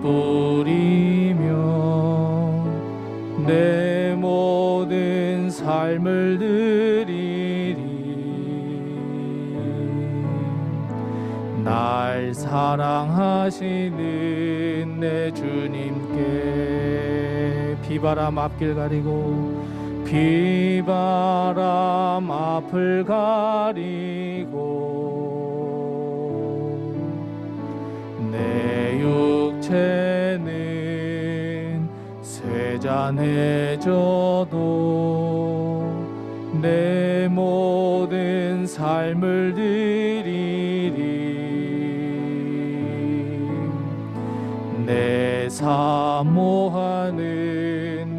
뿌리며 내 모든 삶을 드리리. 날 사랑하시는 내 주님께 비바람 앞길 가리고 비바람 앞을 가리고 내 육체는 쇠잔해져도 내 모든 삶을 드리리. 내 사모하는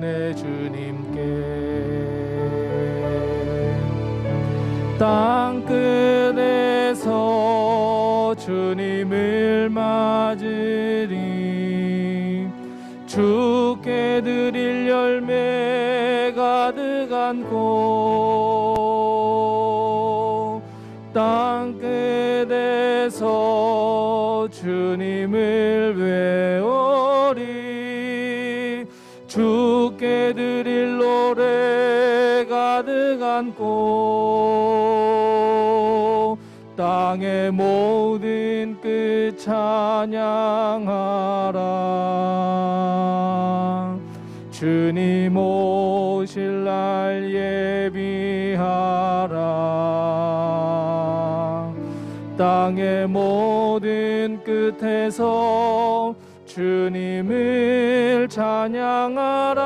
내 주님께 땅끝에서 주님을 맞으리. 주께 드릴 열매 가득한 꽃 땅끝에서 주님을 외우리. 주께 드릴 노래 가득한 꽃 땅의 모든 끝 찬양하라. 주님 오실 날 예비하라. 땅의 모든 끝에서 주님을 찬양하라.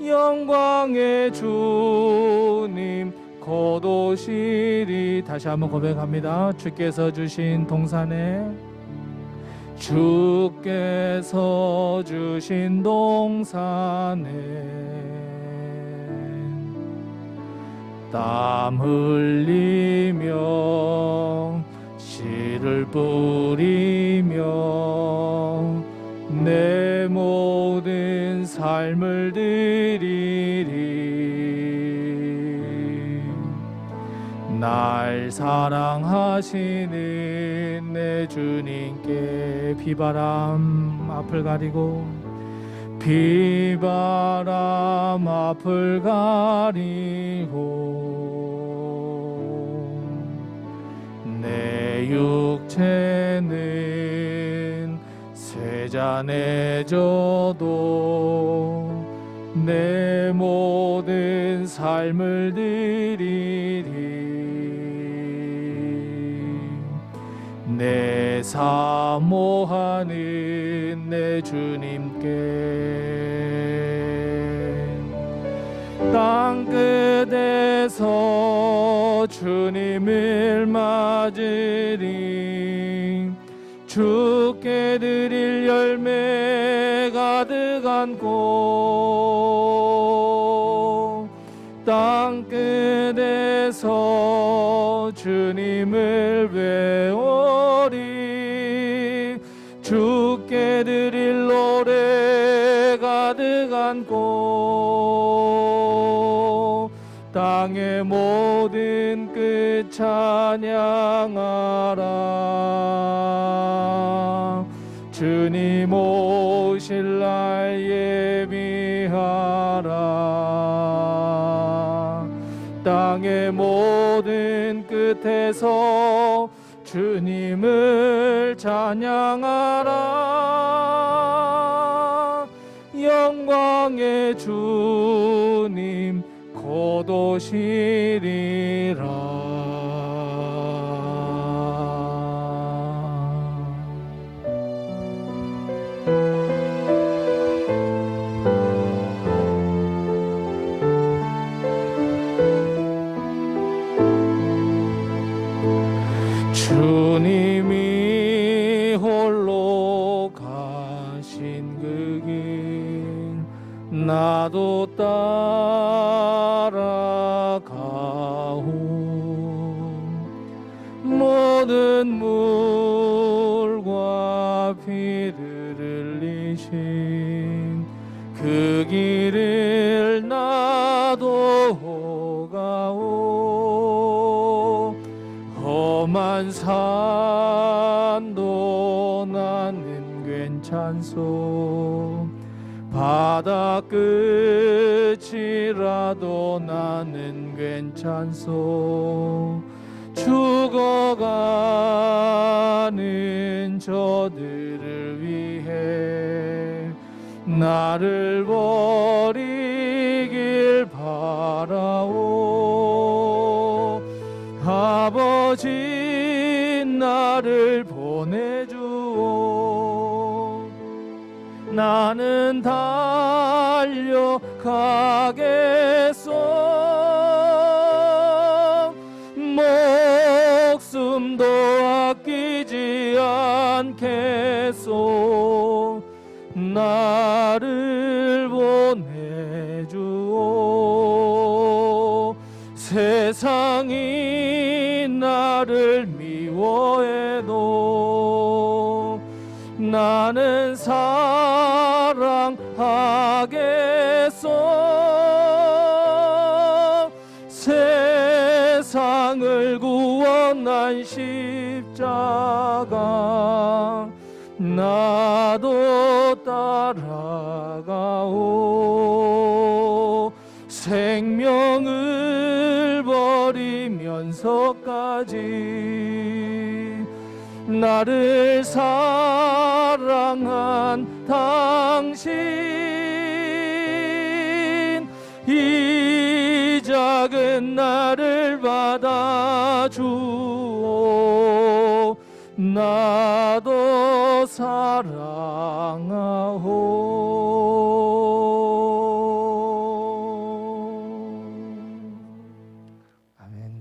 영광의 주님 곧 오시리. 다시 한번 고백합니다. 주께서 주신 동산에 주께서 주신 동산에 땀 흘리며 씨를 뿌리며 내 모든 삶을 드리리. 날 사랑하시는 내 주님께 비바람 앞을 가리고 비바람 앞을 가리고 내 육체는 쇠잔해져도 내 모든 삶을 드리리. 내 사모하는 내 주님께 땅끝에서 주님을 맞으리. 주께 드릴 열매 가득한 꽃 땅끝에서 주님을 외우리. 주께 드릴 노래 가득한 꽃 땅의 모든 끝 찬양하라. 주님 오실 날 예비하라. 땅의 모든 끝에서 주님을 찬양하라. 영광의 주님 곧 오시리라. 주님이 홀로 가신 그 길 나도 따라가오. 모든 물과 피를 흘리신 그 길을 나도 가오. 험한 산도 나는 괜찮소. 바다 끝이라도 나는 괜찮소. 죽어가는 저들을 위해 나를 버리길 바라오. 아버지 나를 보내주오. 나는 달려가겠소. 목숨도 아끼지 않겠소. 나를 보내주오. 세상이 나를 미워해도 나는 사랑하겠소. 세상을 구원한 십자가 나도 따라가오. 생명을 버리면서까지 나를 사랑한 당신, 이 작은 나를 받아주오. 나도 사랑하오. 아멘.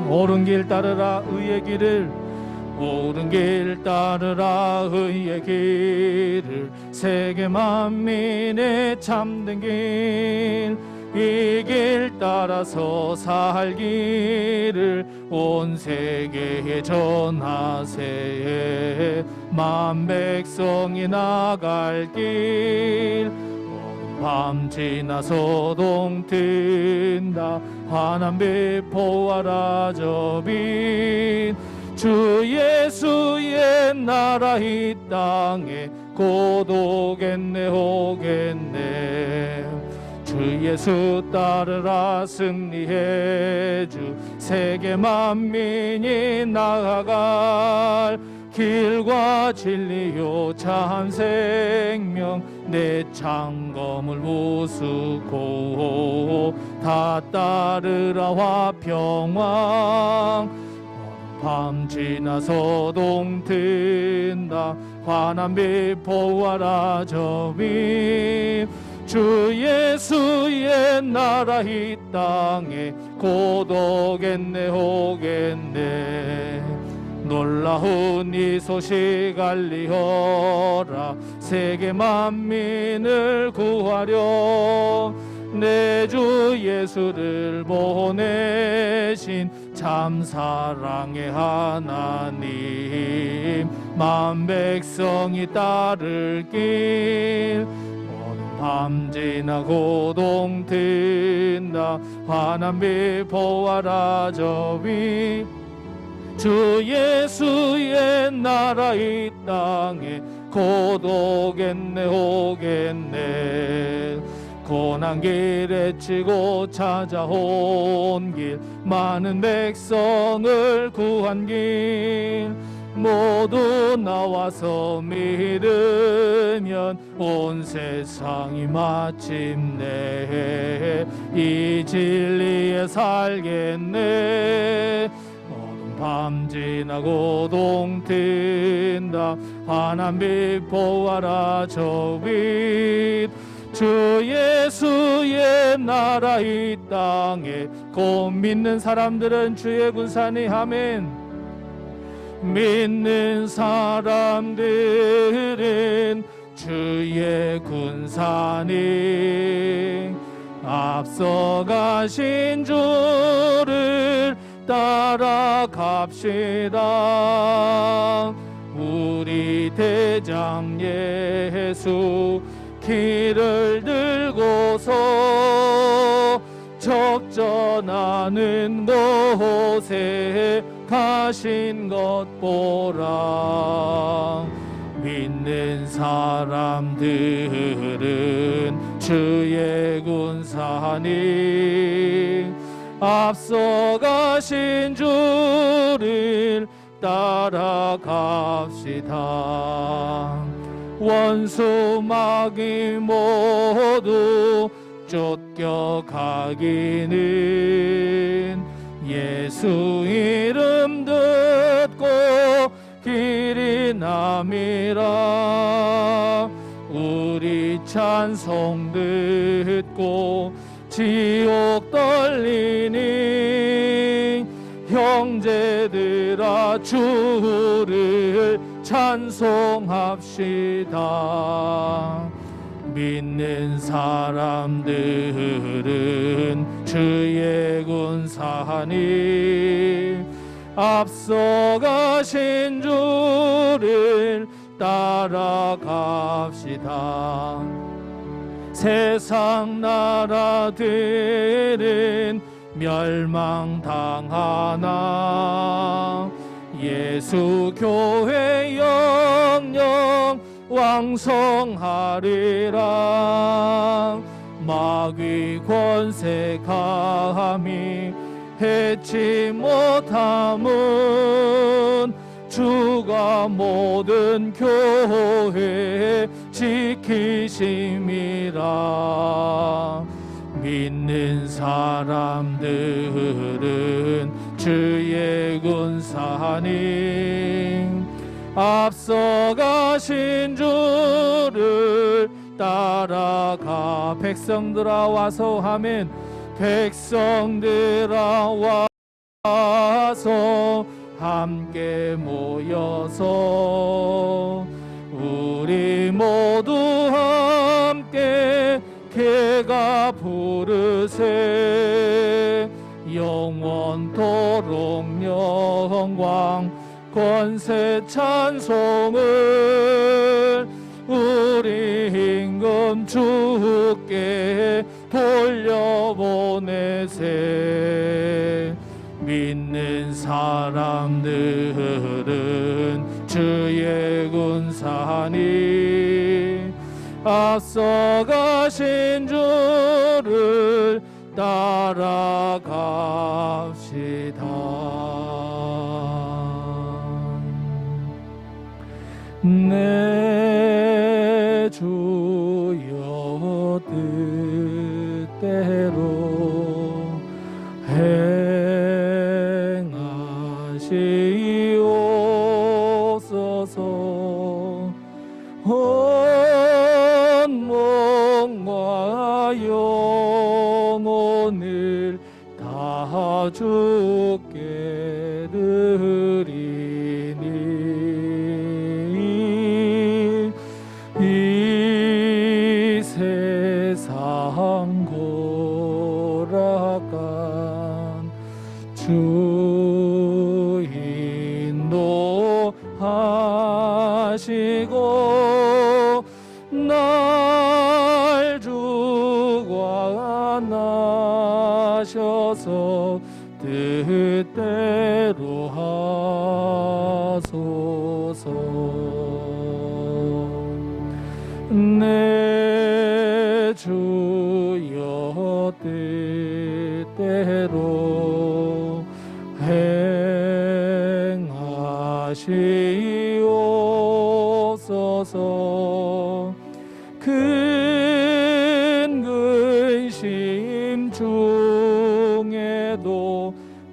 옳은 길 따르라 의의 길을, 옳은 길 따르라 의의 길을, 세계 만민의 참된 길, 이 길 따라서 살기를 온 세계에 전하세. 만 백성이 나갈 길, 밤 지나서 동튼다. 환한 빛 보아라 저 빛. 주 예수의 나라 이 땅에 곧 오겠네 오겠네. 주 예수 따르라 승리해 주. 세계 만민이 나아갈 길과 진리요 참 생명, 내 창검을 우수고 다 따르라 화평왕. 밤 지나서 동튼다. 환한 빛 보아라 저 빛. 주 예수의 나라 이 땅에 곧 오겠네 오겠네. 놀라운 이 소식 알리어라. 세계 만민을 구하려 내 주 예수를 보내신 참 사랑의 하나님. 만 백성이 따를 길, 밤 지나고 동튼다. 환한 빛 보아라 저 빛. 주 예수의 나라 이 땅에 곧 오겠네 오겠네. 고난 길에 치고 찾아온 길, 많은 백성을 구한 길, 모두 나와서 믿으면 온 세상이 마침내 이 진리에 살겠네. 밤 지나고 동튼다. 환한 빛 보아라 저 빛. 주 예수의 나라 이 땅에 곧 믿는 사람들은 주의 군산이 아멘. 믿는 사람들은 주의 군산이 앞서가신 주를 따라갑시다. 우리 대장 예수 길을 들고서 적전하는 곳에 가신 것 보라. 믿는 사람들은 주의 군사니 앞서가신 주를 따라갑시다. 원수 마귀 모두 쫓겨가기는 예수 이름 듣고 길이 남이라. 우리 찬송 듣고 지옥 떨리니 형제들아 주를 찬송합시다. 믿는 사람들은 주의 군사니 앞서가신 주를 따라갑시다. 세상 나라들은 멸망당하나 예수 교회 영영 왕성하리라. 마귀 권세 감히 해치 못함은 주가 모든 교회 지키심이라. 믿는 사람들은 주의 군사니 앞서가신 주를 따라가. 백성들아 와서 하면 백성들아 와서 함께 모여서 우리 모두 함께 개가 부르세. 영원토록 영광 권세 찬송을 우리 임금 주께 돌려보내세. 믿는 사람들은 주의 군사니 앞서가신 주를 따라갑시다. 내 주여 뜻대로 행하시옵소서. 온 몸과 영혼을 다 주께 드리니 이 세상 고락한 주 인도하시고 날 주관하셔서 뜻대로 하소서. 내 주여 뜻대로 행하시옵소서. 큰 근심 중에도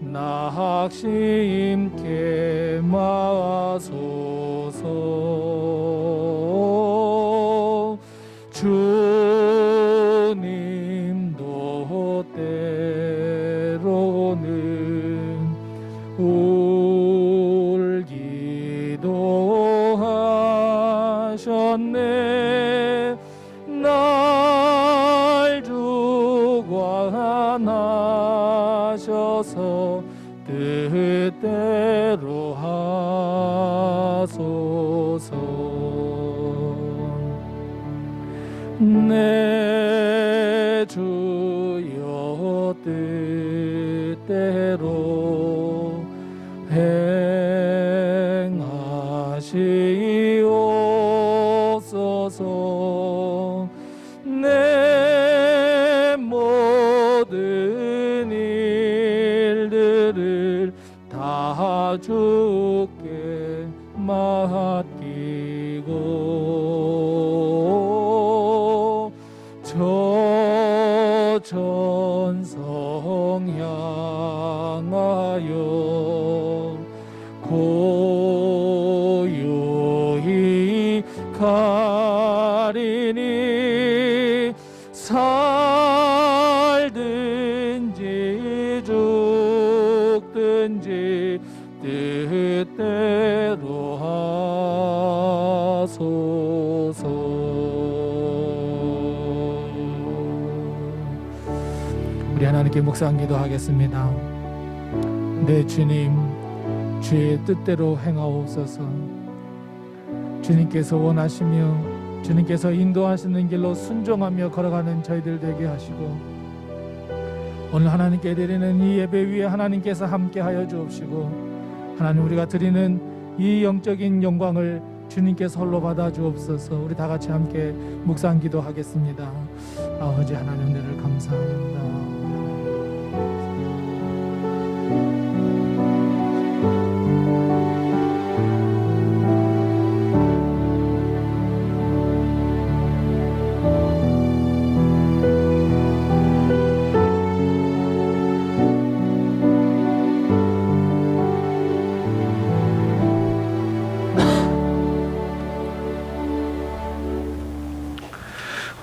낙심케 마소서. 주님도 때로는 울기도 하셨네. 날 주관하셔서 뜻대로 하소서. 내 주 주여 뜻대로 행하시옵소서. 내 모든 일들을 다 주께 맡기고 저 전성 향하여 고요히 가리니 살든지 죽든지 뜻대로 하소서. 우리 하나님께 묵상 기도하겠습니다. 내 주님, 주의 뜻대로 행하옵소서. 주님께서 원하시며 주님께서 인도하시는 길로 순종하며 걸어가는 저희들 되게 하시고, 오늘 하나님께 드리는 이 예배 위에 하나님께서 함께하여 주옵시고, 하나님 우리가 드리는 이 영적인 영광을 주님께서 홀로 받아 주옵소서. 우리 다 같이 함께 묵상 기도하겠습니다. 아버지 하나님, 은혜를 감사합니다.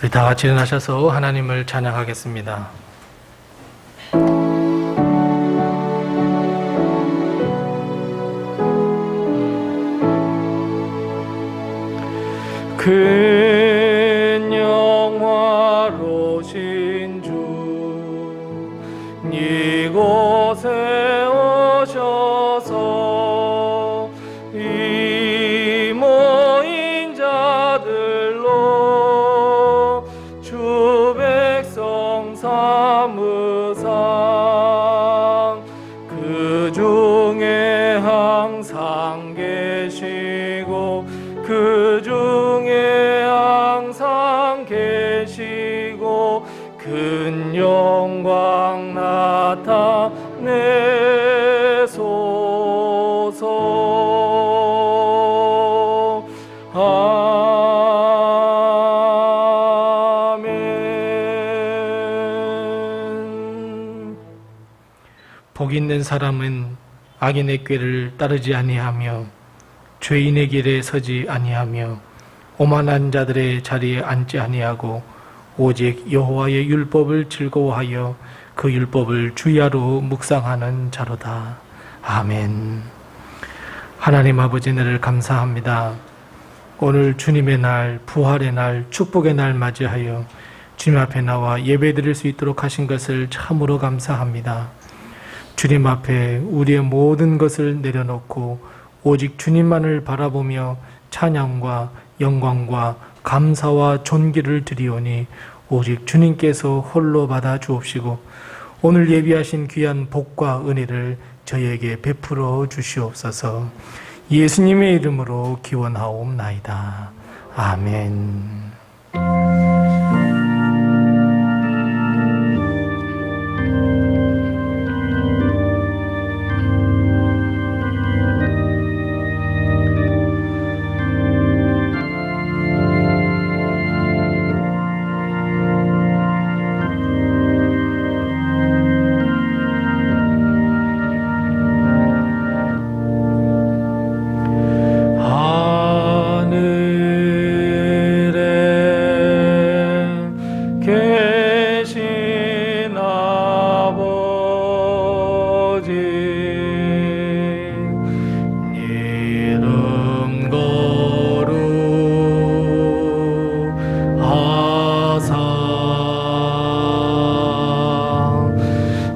우리 다 같이 일어나셔서 하나님을 찬양하겠습니다. 큰 영화로신 주 이곳에 오셔서 이 모인 자들로 주 백성 삼으상 그 중에 항상 계시고 그 중에 항상 계시고 큰 영광 나타내소서. 아멘. 복 있는 사람은 악인의 꾀를 따르지 아니하며 죄인의 길에 서지 아니하며 오만한 자들의 자리에 앉지 아니하고 오직 여호와의 율법을 즐거워하여 그 율법을 주야로 묵상하는 자로다. 아멘. 하나님 아버지, 은혜를 감사합니다. 오늘 주님의 날, 부활의 날, 축복의 날 맞이하여 주님 앞에 나와 예배드릴 수 있도록 하신 것을 참으로 감사합니다. 주님 앞에 우리의 모든 것을 내려놓고 오직 주님만을 바라보며 찬양과 영광과 감사와 존귀를 드리오니 오직 주님께서 홀로 받아 주옵시고 오늘 예비하신 귀한 복과 은혜를 저희에게 베풀어 주시옵소서. 예수님의 이름으로 기원하옵나이다. 아멘.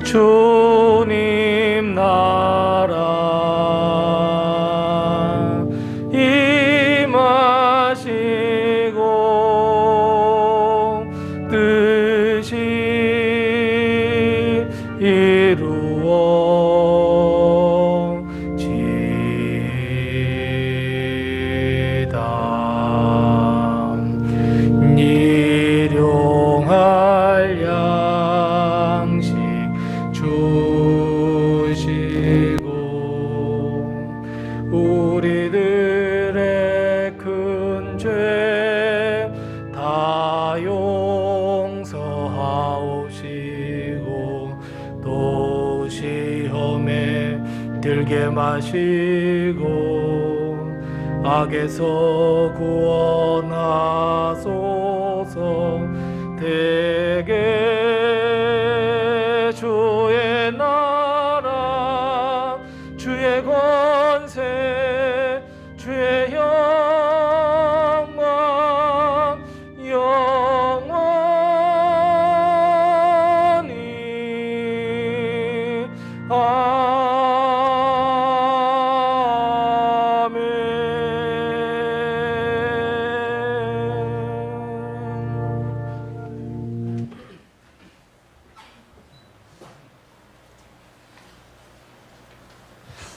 주님 나라 임하시고 뜻이 일용할 양식 주시고 우리들의 큰 죄 다 용서하옵시고 또 시험에 들게 마시고 악에서 구원하소서. 대개 주의 나라 주의 권세 주의 영광 영원히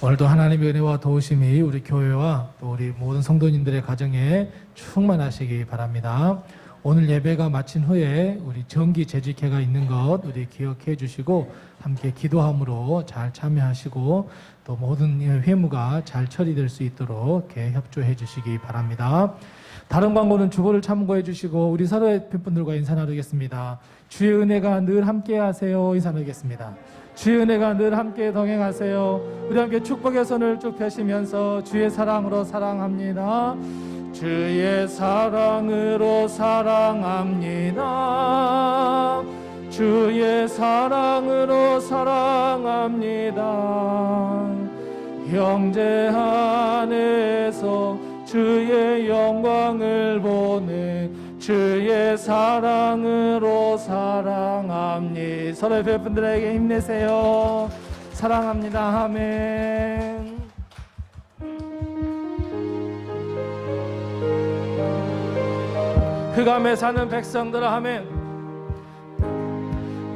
오늘도 하나님의 은혜와 도우심이 우리 교회와 또 우리 모든 성도님들의 가정에 충만하시기 바랍니다. 오늘 예배가 마친 후에 우리 정기 재직회가 있는 것 우리 기억해 주시고 함께 기도함으로 잘 참여하시고 또 모든 회무가 잘 처리될 수 있도록 이렇게 협조해 주시기 바랍니다. 다른 광고는 주보를 참고해 주시고 우리 서로의 팬분들과 인사 나누겠습니다. 주의 은혜가 늘 함께 하세요. 인사 나누겠습니다. 주의 은혜가 늘 함께 동행하세요. 우리 함께 축복의 손을 쭉 펴시면서 주의 사랑으로 사랑합니다. 주의 사랑으로 사랑합니다. 주의 사랑으로 사랑합니다. 형제 안에서 주의 영광을 보는 주의 사랑으로 사랑합니다. 서로의 팬분들에게 힘내세요. 사랑합니다. 아멘. 흑암에 사는 백성들아 아멘.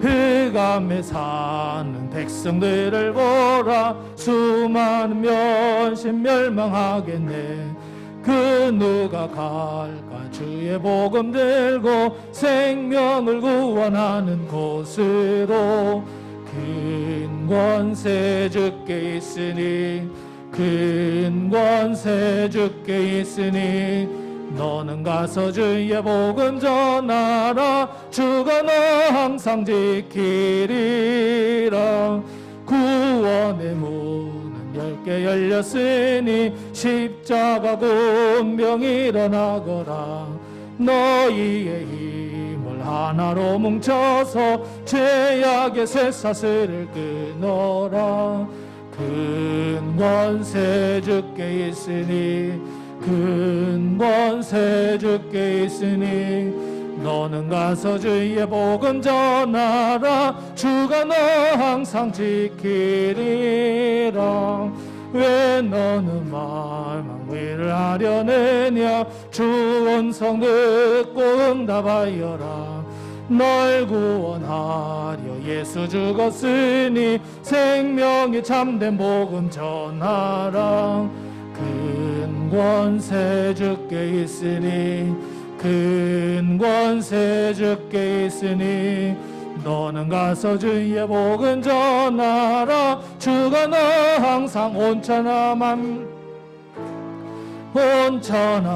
흑암에 사는 백성들을 보라. 수많은 면신 멸망하겠네. 그 누가 갈까 주의 복음 들고 생명을 구원하는 곳으로. 큰 권세 주께 있으니 큰 권세 주께 있으니 너는 가서 주의 복음 전하라. 주가 너 항상 지키리라. 구원의 문은 10개 열렸으니 십자가 군병 일어나거라. 너희의 힘을 하나로 뭉쳐서 죄악의 쇠사슬을 끊어라. 큰 권세 주께 있으니 큰 권세 주께 있으니 너는 가서 주의 복음 전하라. 주가 너 항상 지키리라. 왜 너는 말망위를 하려느냐. 주 음성 듣고 응답하여라. 널 구원하려 예수 죽었으니 생명이 참된 복음 전하라. 큰 권세 주께 있으니 큰 권세 주께 있으니 너는 가서 주의 복음 전하라. 주가 너 항상 온천한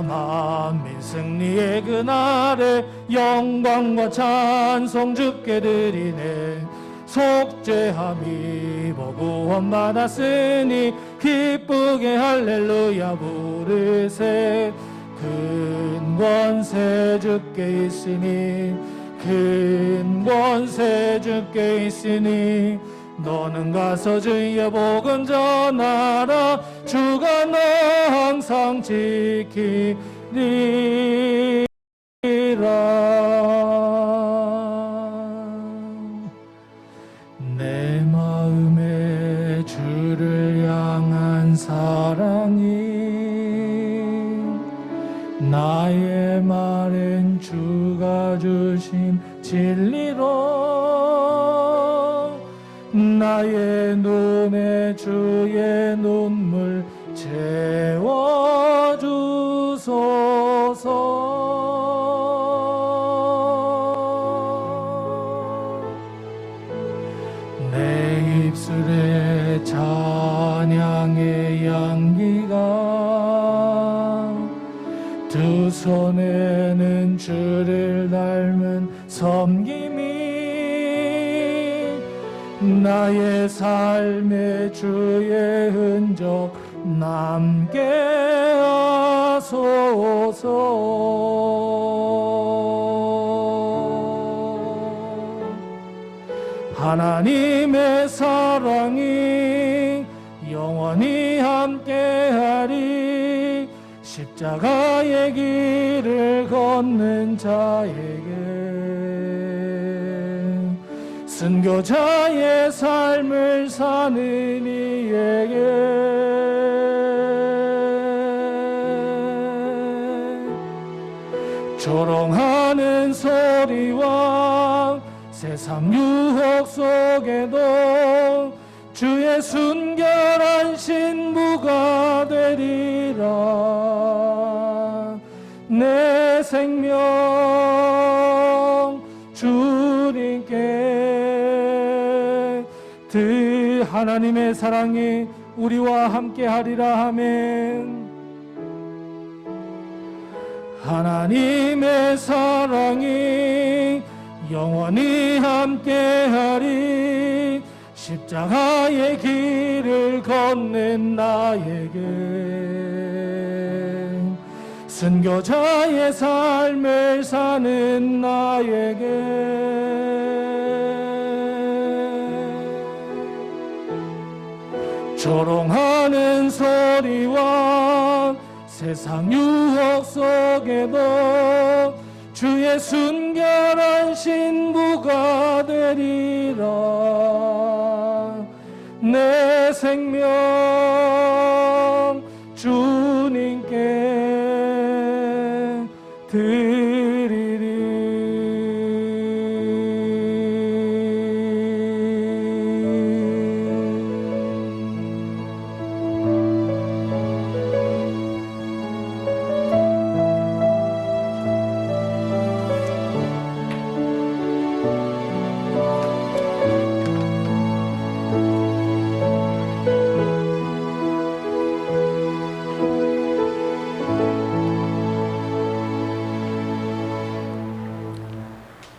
만민 승리의 그날에 영광과 찬송 주께 드리네. 속죄함이 구원 받았으니 기쁘게 할렐루야 부르세. 큰 권세 주께 있으니 큰 권세 주께 있으니 너는 가서 주의 복음 전하라. 주가 너 항상 지키리라. 내 마음에 주를 향한 사랑이 나의 말엔 주가 주신 진리로 나의 눈에 주의 눈물 채워주소서. 내 입술에 찬양의 향기가, 두 손에는 주를 닮은 섬김이 나의 삶에 주의 흔적 남게 하소서. 하나님의 사랑이 영원히 함께하리. 십자가의 길을 걷는 자에게, 순교자의 삶을 사는 이에게, 조롱하는 소리와 세상 유혹 속에도 주의 순결한 신부가 되리라. 내 생명 주님께 하나님의 사랑이 우리와 함께하리라. 아멘. 하나님의 사랑이 영원히 함께하리. 십자가의 길을 걷는 나에게, 순교자의 삶을 사는 나에게, 조롱하는 소리와 세상 유혹 속에도 주의 순결한 신부가 되리라. 내 생명 주님께 드리리.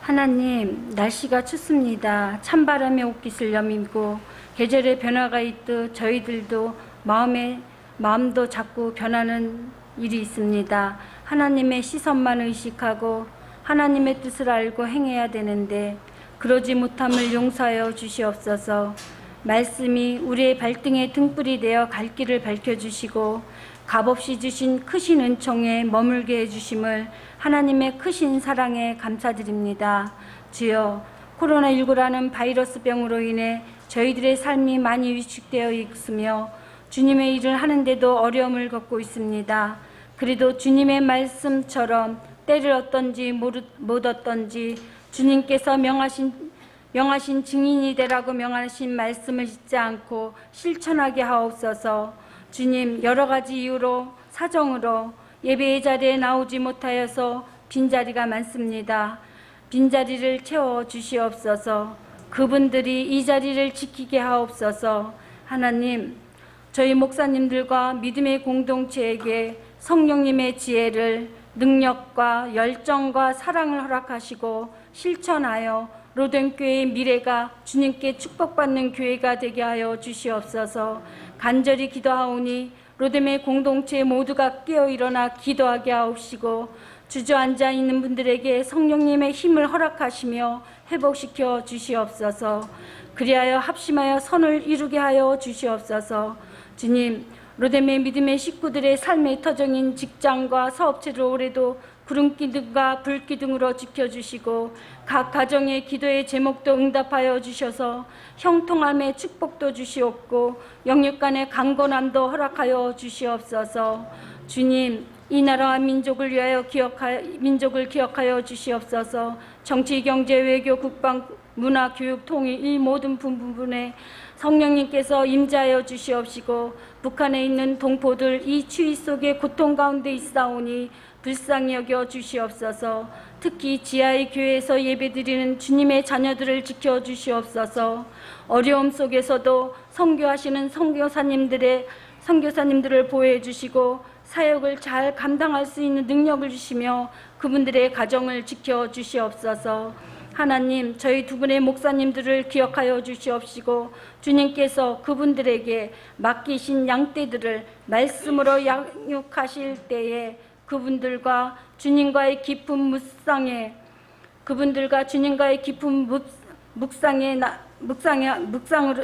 하나님, 날씨가 춥습니다. 찬바람에 옷깃을 여미고 계절의 변화가 있듯 저희들도 마음도 자꾸 변하는 일이 있습니다. 하나님의 시선만 의식하고 하나님의 뜻을 알고 행해야 되는데 그러지 못함을 용서하여 주시옵소서. 말씀이 우리의 발등에 등불이 되어 갈 길을 밝혀주시고 값없이 주신 크신 은총에 머물게 해주심을 하나님의 크신 사랑에 감사드립니다. 주여, 코로나19라는 바이러스 병으로 인해 저희들의 삶이 많이 위축되어 있으며 주님의 일을 하는데도 어려움을 겪고 있습니다. 그래도 주님의 말씀처럼 때를 얻던지 못 얻던지 주님께서 명하신 증인이 되라고 명하신 말씀을 잊지 않고 실천하게 하옵소서. 주님, 여러 가지 이유로 사정으로 예배의 자리에 나오지 못하여서 빈자리가 많습니다. 빈자리를 채워 주시옵소서. 그분들이 이 자리를 지키게 하옵소서. 하나님, 저희 목사님들과 믿음의 공동체에게 성령님의 지혜를, 능력과 열정과 사랑을 허락하시고 실천하여 로뎀교회의 미래가 주님께 축복받는 교회가 되게 하여 주시옵소서. 간절히 기도하오니 로뎀의 공동체 모두가 깨어 일어나 기도하게 하옵시고 주저앉아 있는 분들에게 성령님의 힘을 허락하시며 회복시켜 주시옵소서. 그리하여 합심하여 선을 이루게 하여 주시옵소서. 주님, 로뎀의 믿음의 식구들의 삶의 터전인 직장과 사업체를 올해도 구름기둥과 불기둥으로 지켜주시고 각 가정의 기도의 제목도 응답하여 주셔서 형통함의 축복도 주시옵고 영육간의 강건함도 허락하여 주시옵소서. 주님, 이 나라와 민족을 위하여 민족을 기억하여 주시옵소서. 정치, 경제, 외교, 국방 문화, 교육, 통일 이 모든 부분에 성령님께서 임재하여 주시옵시고 북한에 있는 동포들 이 추위 속에 고통 가운데 있사오니 불쌍히 여겨 주시옵소서. 특히 지하의 교회에서 예배드리는 주님의 자녀들을 지켜 주시옵소서. 어려움 속에서도 선교하시는 선교사님들을 보호해 주시고 사역을 잘 감당할 수 있는 능력을 주시며 그분들의 가정을 지켜 주시옵소서. 하나님, 저희 두 분의 목사님들을 기억하여 주시옵시고 주님께서 그분들에게 맡기신 양떼들을 말씀으로 양육하실 때에 그분들과 주님과의 깊은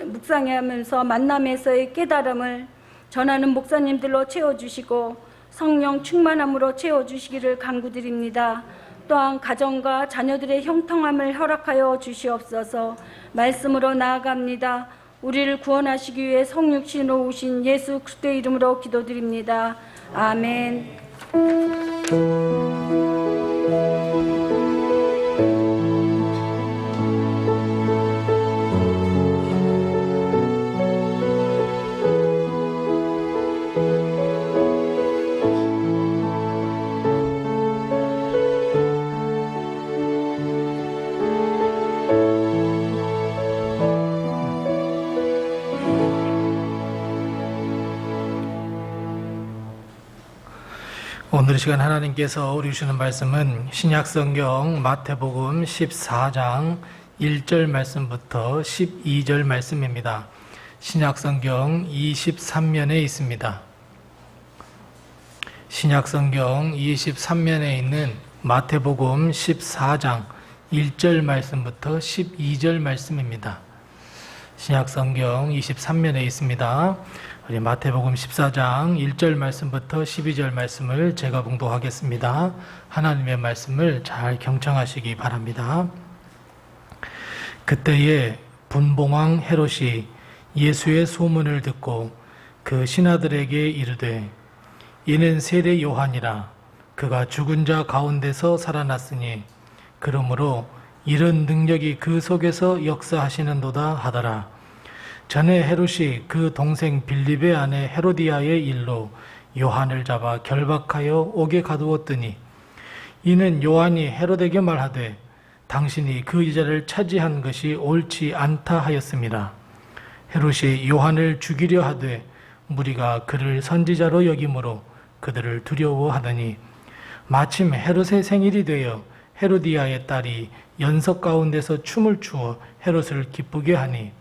묵상하면서 만남에서의 깨달음을 전하는 목사님들로 채워주시고 성령 충만함으로 채워주시기를 간구드립니다. 또한 가정과 자녀들의 형통함을 허락하여 주시옵소서. 말씀으로 나아갑니다. 우리를 구원하시기 위해 성육신으로 오신 예수 그리스도의 이름으로 기도드립니다. 아멘. 오늘 이 시간 하나님께서 우리 주시는 말씀은 신약성경 마태복음 14장 1절 말씀부터 12절 말씀입니다. 신약성경 23면에 있습니다. 신약성경 23면에 있는 마태복음 14장 1절 말씀부터 12절 말씀입니다. 신약성경 23면에 있습니다. 우리 마태복음 14장 1절 말씀부터 12절 말씀을 제가 봉독하겠습니다. 하나님의 말씀을 잘 경청하시기 바랍니다. 그때에 분봉왕 헤롯이 예수의 소문을 듣고 그 신하들에게 이르되 이는 세례 요한이라 그가 죽은 자 가운데서 살아났으니 그러므로 이런 능력이 그 속에서 역사하시는도다 하더라. 전에 헤롯이 그 동생 빌립의 아내 헤로디아의 일로 요한을 잡아 결박하여 옥에 가두었더니 이는 요한이 헤롯에게 말하되 당신이 그 여자를 차지한 것이 옳지 않다 하였습니다. 헤롯이 요한을 죽이려 하되 무리가 그를 선지자로 여김으로 그들을 두려워하더니 마침 헤롯의 생일이 되어 헤로디아의 딸이 연석 가운데서 춤을 추어 헤롯을 기쁘게 하니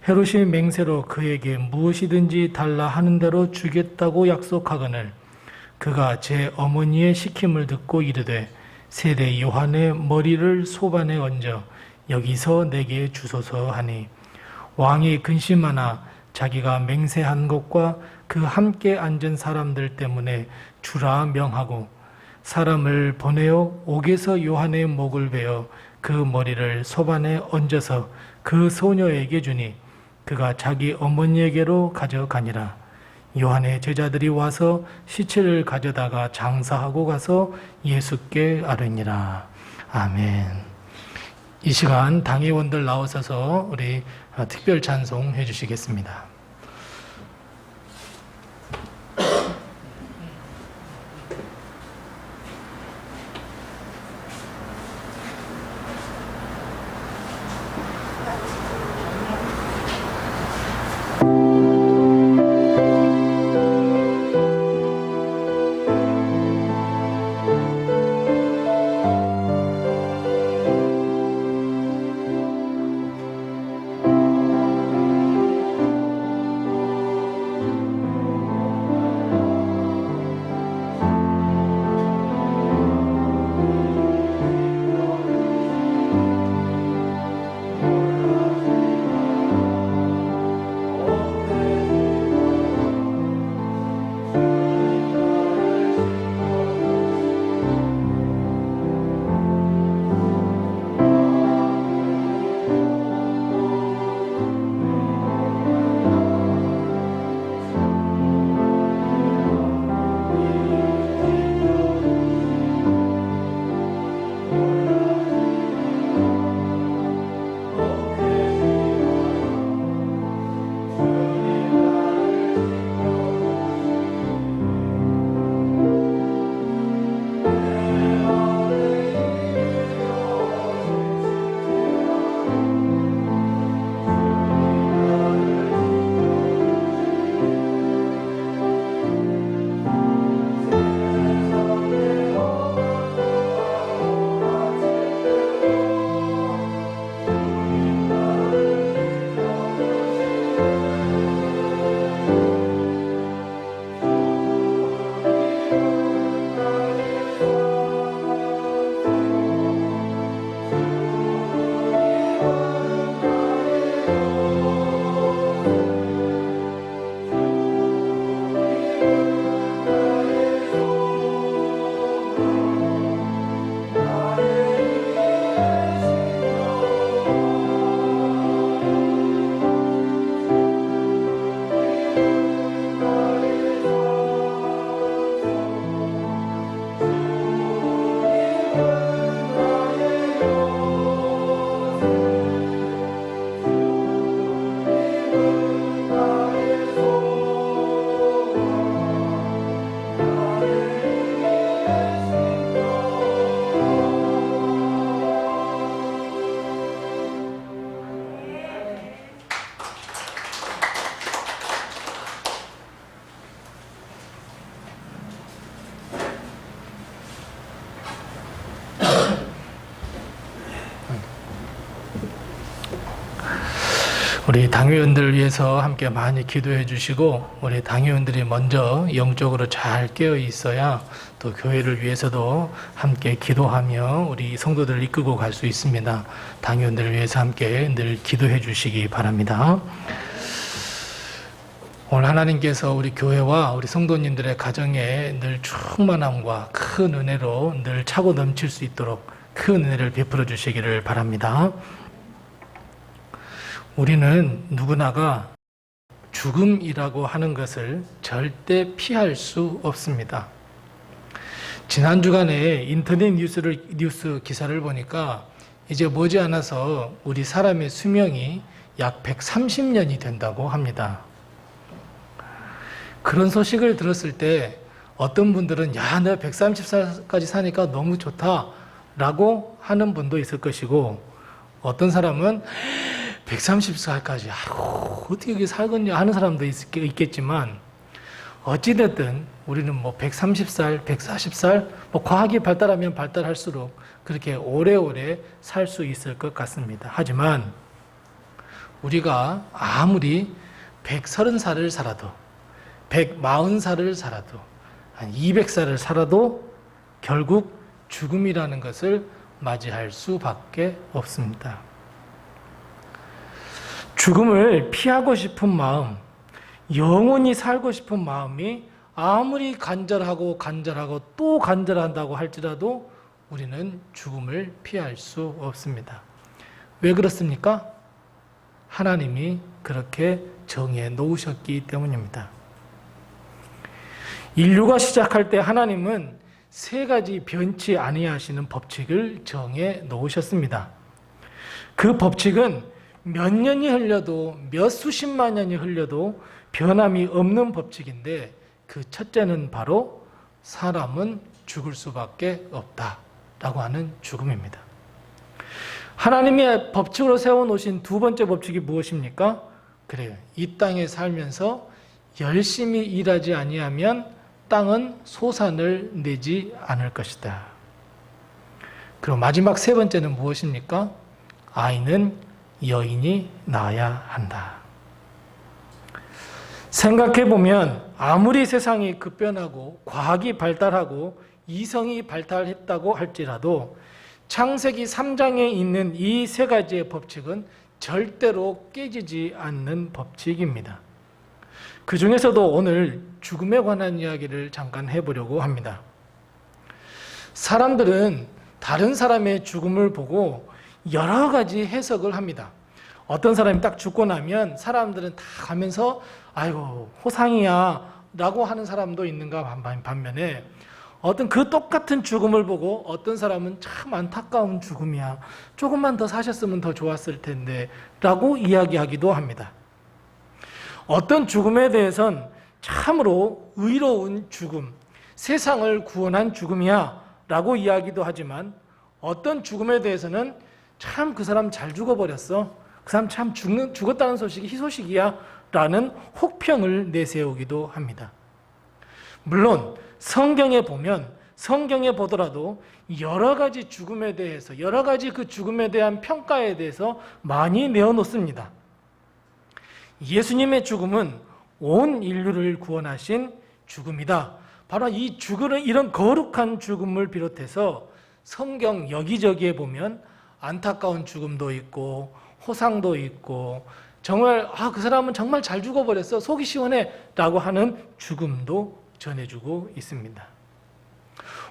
헤롯이 맹세로 그에게 무엇이든지 달라 하는 대로 주겠다고 약속하거늘 그가 제 어머니의 시킴을 듣고 이르되 세례 요한의 머리를 소반에 얹어 여기서 내게 주소서 하니 왕이 근심하나 자기가 맹세한 것과 그 함께 앉은 사람들 때문에 주라 명하고 사람을 보내어 옥에서 요한의 목을 베어 그 머리를 소반에 얹어서 그 소녀에게 주니 그가 자기 어머니에게로 가져가니라. 요한의 제자들이 와서 시체를 가져다가 장사하고 가서 예수께 아뢰니라. 아멘. 이 시간 당회원들 나오셔서 우리 특별 찬송 해주시겠습니다. 우리 당회원들을 위해서 함께 많이 기도해 주시고, 우리 당회원들이 먼저 영적으로 잘 깨어 있어야 또 교회를 위해서도 함께 기도하며 우리 성도들을 이끌고 갈 수 있습니다. 당회원들을 위해서 함께 늘 기도해 주시기 바랍니다. 오늘 하나님께서 우리 교회와 우리 성도님들의 가정에 늘 충만함과 큰 은혜로 늘 차고 넘칠 수 있도록 큰 은혜를 베풀어 주시기를 바랍니다. 우리는 누구나가 죽음이라고 하는 것을 절대 피할 수 없습니다. 지난 주간에 인터넷 뉴스 기사를 보니까 이제 머지않아서 우리 사람의 수명이 약 130년이 된다고 합니다. 그런 소식을 들었을 때 어떤 분들은 야, 내가 130살까지 사니까 너무 좋다라고 하는 분도 있을 것이고, 어떤 사람은 130살까지 어떻게 여기 살겠냐 하는 사람도 있겠지만, 어찌됐든 우리는 뭐 130살, 140살, 뭐 과학이 발달하면 발달할수록 그렇게 오래오래 살 수 있을 것 같습니다. 하지만 우리가 아무리 130살을 살아도, 140살을 살아도, 한 200살을 살아도 결국 죽음이라는 것을 맞이할 수밖에 없습니다. 죽음을 피하고 싶은 마음, 영원히 살고 싶은 마음이 아무리 간절하고 또 간절한다고 할지라도 우리는 죽음을 피할 수 없습니다. 왜 그렇습니까? 하나님이 그렇게 정해 놓으셨기 때문입니다. 인류가 시작할 때 하나님은 세 가지 변치 아니하시는 법칙을 정해 놓으셨습니다. 그 법칙은 몇 년이 흘려도, 몇 수십만 년이 흘려도 변함이 없는 법칙인데, 그 첫째는 바로 사람은 죽을 수밖에 없다라고 하는 죽음입니다. 하나님의 법칙으로 세워놓으신 두 번째 법칙이 무엇입니까? 그래요. 이 땅에 살면서 열심히 일하지 아니하면 땅은 소산을 내지 않을 것이다. 그리고 마지막 세 번째는 무엇입니까? 아이는 여인이 낳아야 한다. 생각해보면 아무리 세상이 급변하고 과학이 발달하고 이성이 발달했다고 할지라도 창세기 3장에 있는 이 세 가지의 법칙은 절대로 깨지지 않는 법칙입니다. 그 중에서도 오늘 죽음에 관한 이야기를 잠깐 해보려고 합니다. 사람들은 다른 사람의 죽음을 보고 여러 가지 해석을 합니다. 어떤 사람이 딱 죽고 나면 사람들은 다 가면서 아이고 호상이야 라고 하는 사람도 있는가 반면에, 어떤 그 똑같은 죽음을 보고 어떤 사람은 참 안타까운 죽음이야, 조금만 더 사셨으면 더 좋았을 텐데 라고 이야기하기도 합니다. 어떤 죽음에 대해선 참으로 의로운 죽음, 세상을 구원한 죽음이야 라고 이야기도 하지만, 어떤 죽음에 대해서는 참 그 사람 잘 죽어버렸어, 그 사람 참 죽었다는 소식이 희소식이야 라는 혹평을 내세우기도 합니다. 물론 성경에 보더라도 여러 가지 죽음에 대해서, 여러 가지 그 죽음에 대한 평가에 대해서 많이 내어놓습니다. 예수님의 죽음은 온 인류를 구원하신 죽음이다. 바로 이 죽음은, 이런 거룩한 죽음을 비롯해서 성경 여기저기에 보면 안타까운 죽음도 있고 호상도 있고, 정말 그 사람은 정말 잘 죽어버렸어, 속이 시원해 라고 하는 죽음도 전해주고 있습니다.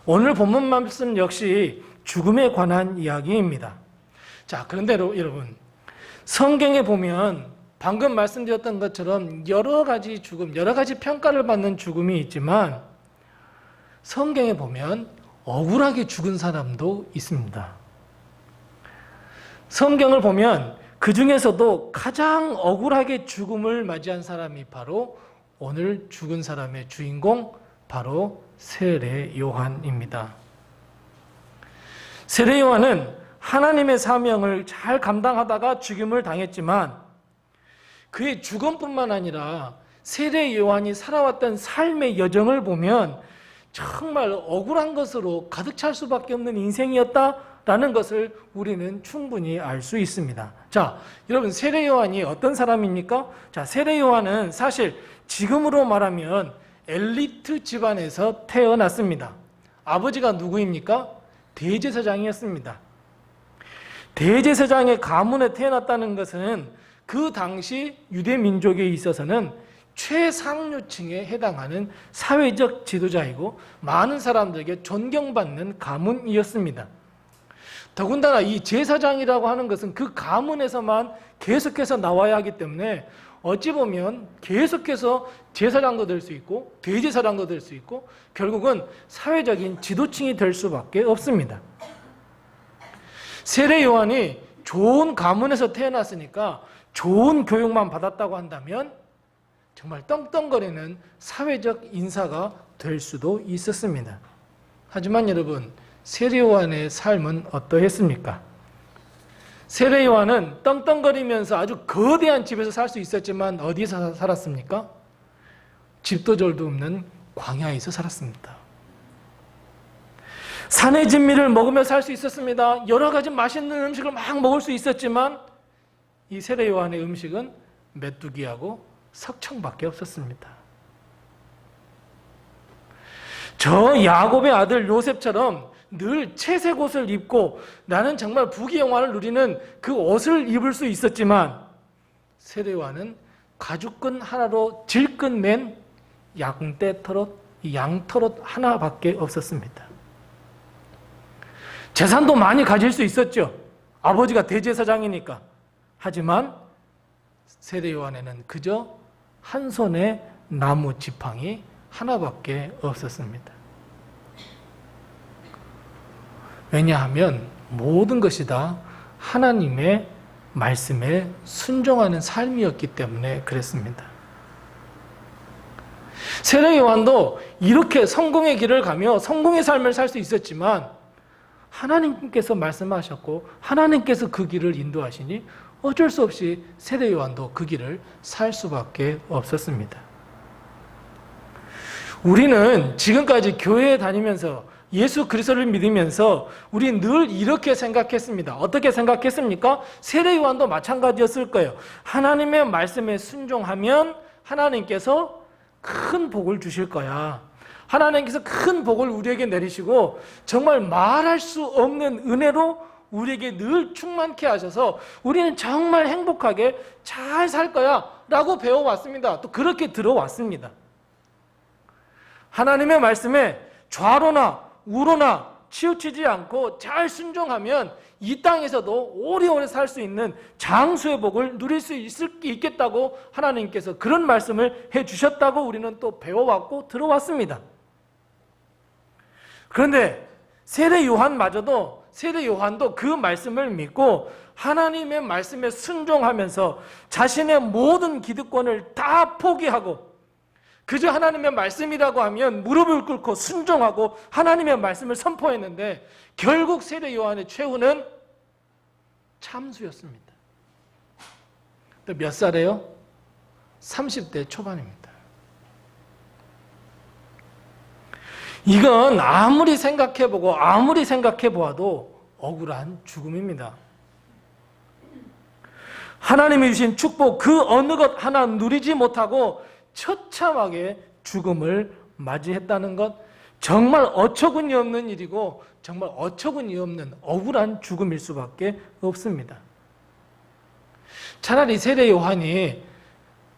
오늘 본문 말씀 역시 죽음에 관한 이야기입니다. 자, 그런데 여러분, 성경에 보면 방금 말씀드렸던 것처럼 여러 가지 죽음, 여러 가지 평가를 받는 죽음이 있지만, 성경에 보면 억울하게 죽은 사람도 있습니다. 성경을 보면 그 중에서도 가장 억울하게 죽음을 맞이한 사람이 바로 오늘 죽은 사람의 주인공, 바로 세례 요한입니다. 세례 요한은 하나님의 사명을 잘 감당하다가 죽임을 당했지만, 그의 죽음뿐만 아니라 세례 요한이 살아왔던 삶의 여정을 보면 정말 억울한 것으로 가득 찰 수밖에 없는 인생이었다라는 것을 우리는 충분히 알 수 있습니다. 자, 여러분 세례 요한이 어떤 사람입니까? 자, 세례 요한은 사실 지금으로 말하면 엘리트 집안에서 태어났습니다. 아버지가 누구입니까? 대제사장이었습니다. 대제사장의 가문에 태어났다는 것은 그 당시 유대 민족에 있어서는 최상류층에 해당하는 사회적 지도자이고 많은 사람들에게 존경받는 가문이었습니다. 더군다나 이 제사장이라고 하는 것은 그 가문에서만 계속해서 나와야 하기 때문에 어찌 보면 계속해서 제사장도 될 수 있고 대제사장도 될 수 있고 결국은 사회적인 지도층이 될 수밖에 없습니다. 세례 요한이 좋은 가문에서 태어났으니까 좋은 교육만 받았다고 한다면 정말 떵떵거리는 사회적 인사가 될 수도 있었습니다. 하지만 여러분, 세례 요한의 삶은 어떠했습니까? 세례 요한은 떵떵거리면서 아주 거대한 집에서 살 수 있었지만 어디서 살았습니까? 집도 절도 없는 광야에서 살았습니다. 산의 진미를 먹으며 살 수 있었습니다. 여러 가지 맛있는 음식을 막 먹을 수 있었지만 이 세례 요한의 음식은 메뚜기하고 석청밖에 없었습니다. 저 야곱의 아들 요셉처럼 늘 채색 옷을 입고 나는 정말 부귀영화를 누리는 그 옷을 입을 수 있었지만 세례 요한은 가죽끈 하나로 질끈맨 양털옷 하나밖에 없었습니다. 재산도 많이 가질 수 있었죠. 아버지가 대제사장이니까. 하지만 세례 요한에는 그저 한 손에 나무 지팡이 하나밖에 없었습니다. 왜냐하면 모든 것이 다 하나님의 말씀에 순종하는 삶이었기 때문에 그랬습니다. 세례 요한도 이렇게 성공의 길을 가며 성공의 삶을 살 수 있었지만 하나님께서 말씀하셨고 하나님께서 그 길을 인도하시니 어쩔 수 없이 세례 요한도 그 길을 살 수밖에 없었습니다. 우리는 지금까지 교회에 다니면서 예수 그리스도를 믿으면서 우리 늘 이렇게 생각했습니다. 어떻게 생각했습니까? 세례 요한도 마찬가지였을 거예요. 하나님의 말씀에 순종하면 하나님께서 큰 복을 주실 거야. 하나님께서 큰 복을 우리에게 내리시고 정말 말할 수 없는 은혜로 우리에게 늘 충만케 하셔서 우리는 정말 행복하게 잘 살 거야 라고 배워왔습니다. 또 그렇게 들어왔습니다. 하나님의 말씀에 좌로나 우로나 치우치지 않고 잘 순종하면 이 땅에서도 오래오래 살 수 있는 장수의 복을 누릴 수 있겠다고 하나님께서 그런 말씀을 해주셨다고 우리는 또 배워왔고 들어왔습니다. 그런데 세례 요한도 그 말씀을 믿고 하나님의 말씀에 순종하면서 자신의 모든 기득권을 다 포기하고 그저 하나님의 말씀이라고 하면 무릎을 꿇고 순종하고 하나님의 말씀을 선포했는데 결국 세례 요한의 최후는 참수였습니다. 또 몇 살이에요? 30대 초반입니다. 이건 아무리 생각해보고 아무리 생각해보아도 억울한 죽음입니다. 하나님이 주신 축복 그 어느 것 하나 누리지 못하고 처참하게 죽음을 맞이했다는 것, 정말 어처구니 없는 일이고 정말 어처구니 없는 억울한 죽음일 수밖에 없습니다. 차라리 세례 요한이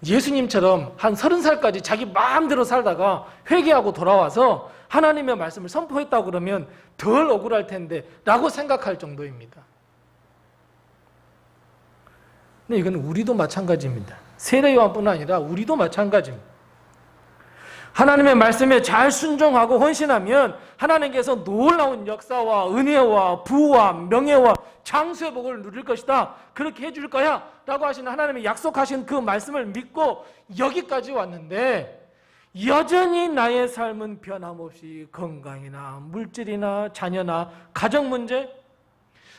예수님처럼 한 30살까지 자기 마음대로 살다가 회개하고 돌아와서 하나님의 말씀을 선포했다고 그러면 덜 억울할 텐데 라고 생각할 정도입니다. 근데 이건 우리도 마찬가지입니다. 세례 요한뿐 아니라 우리도 마찬가지입니다. 하나님의 말씀에 잘 순종하고 헌신하면 하나님께서 놀라운 역사와 은혜와 부와 명예와 장수의 복을 누릴 것이다. 그렇게 해줄 거야 라고 하시는 하나님의 약속하신 그 말씀을 믿고 여기까지 왔는데 여전히 나의 삶은 변함없이 건강이나 물질이나 자녀나 가정 문제,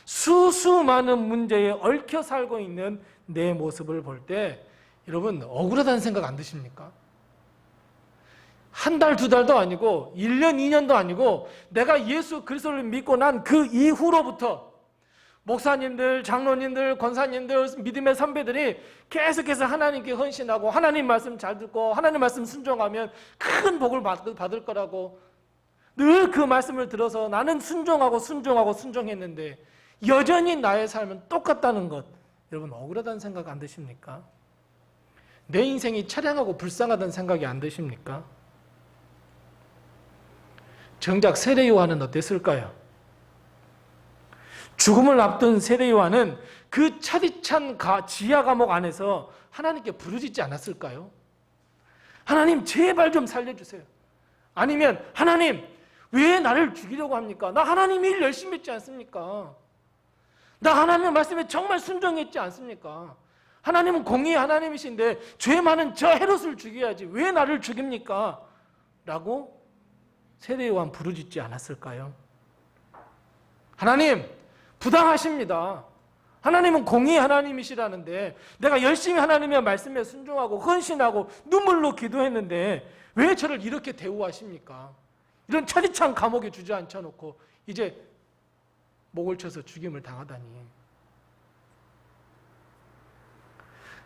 수많은 문제에 얽혀 살고 있는 내 모습을 볼 때 여러분 억울하다는 생각 안 드십니까? 한 달, 두 달도 아니고 1년, 2년도 아니고 내가 예수 그리스도를 믿고 난 그 이후로부터 목사님들, 장로님들, 권사님들, 믿음의 선배들이 계속해서 하나님께 헌신하고 하나님 말씀 잘 듣고 하나님 말씀 순종하면 큰 복을 받을 거라고 늘 그 말씀을 들어서 나는 순종했는데 여전히 나의 삶은 똑같다는 것, 여러분 억울하다는 생각 안 드십니까? 내 인생이 차량하고 불쌍하다는 생각이 안 드십니까? 정작 세례 요한은 어땠을까요? 죽음을 앞둔 세례 요한은 그 차디찬 지하 감옥 안에서 하나님께 부르짖지 않았을까요? 하나님 제발 좀 살려주세요. 아니면 하나님 왜 나를 죽이려고 합니까? 나 하나님 일 열심히 했지 않습니까? 나 하나님의 말씀에 정말 순종했지 않습니까? 하나님은 공의의 하나님이신데 죄 많은 저 헤롯을 죽여야지 왜 나를 죽입니까? 라고 세례 요한 부르짖지 않았을까요? 하나님 부당하십니다. 하나님은 공의의 하나님이시라는데 내가 열심히 하나님의 말씀에 순종하고 헌신하고 눈물로 기도했는데 왜 저를 이렇게 대우하십니까? 이런 차디찬 감옥에 주저앉혀놓고 이제 목을 쳐서 죽임을 당하다니.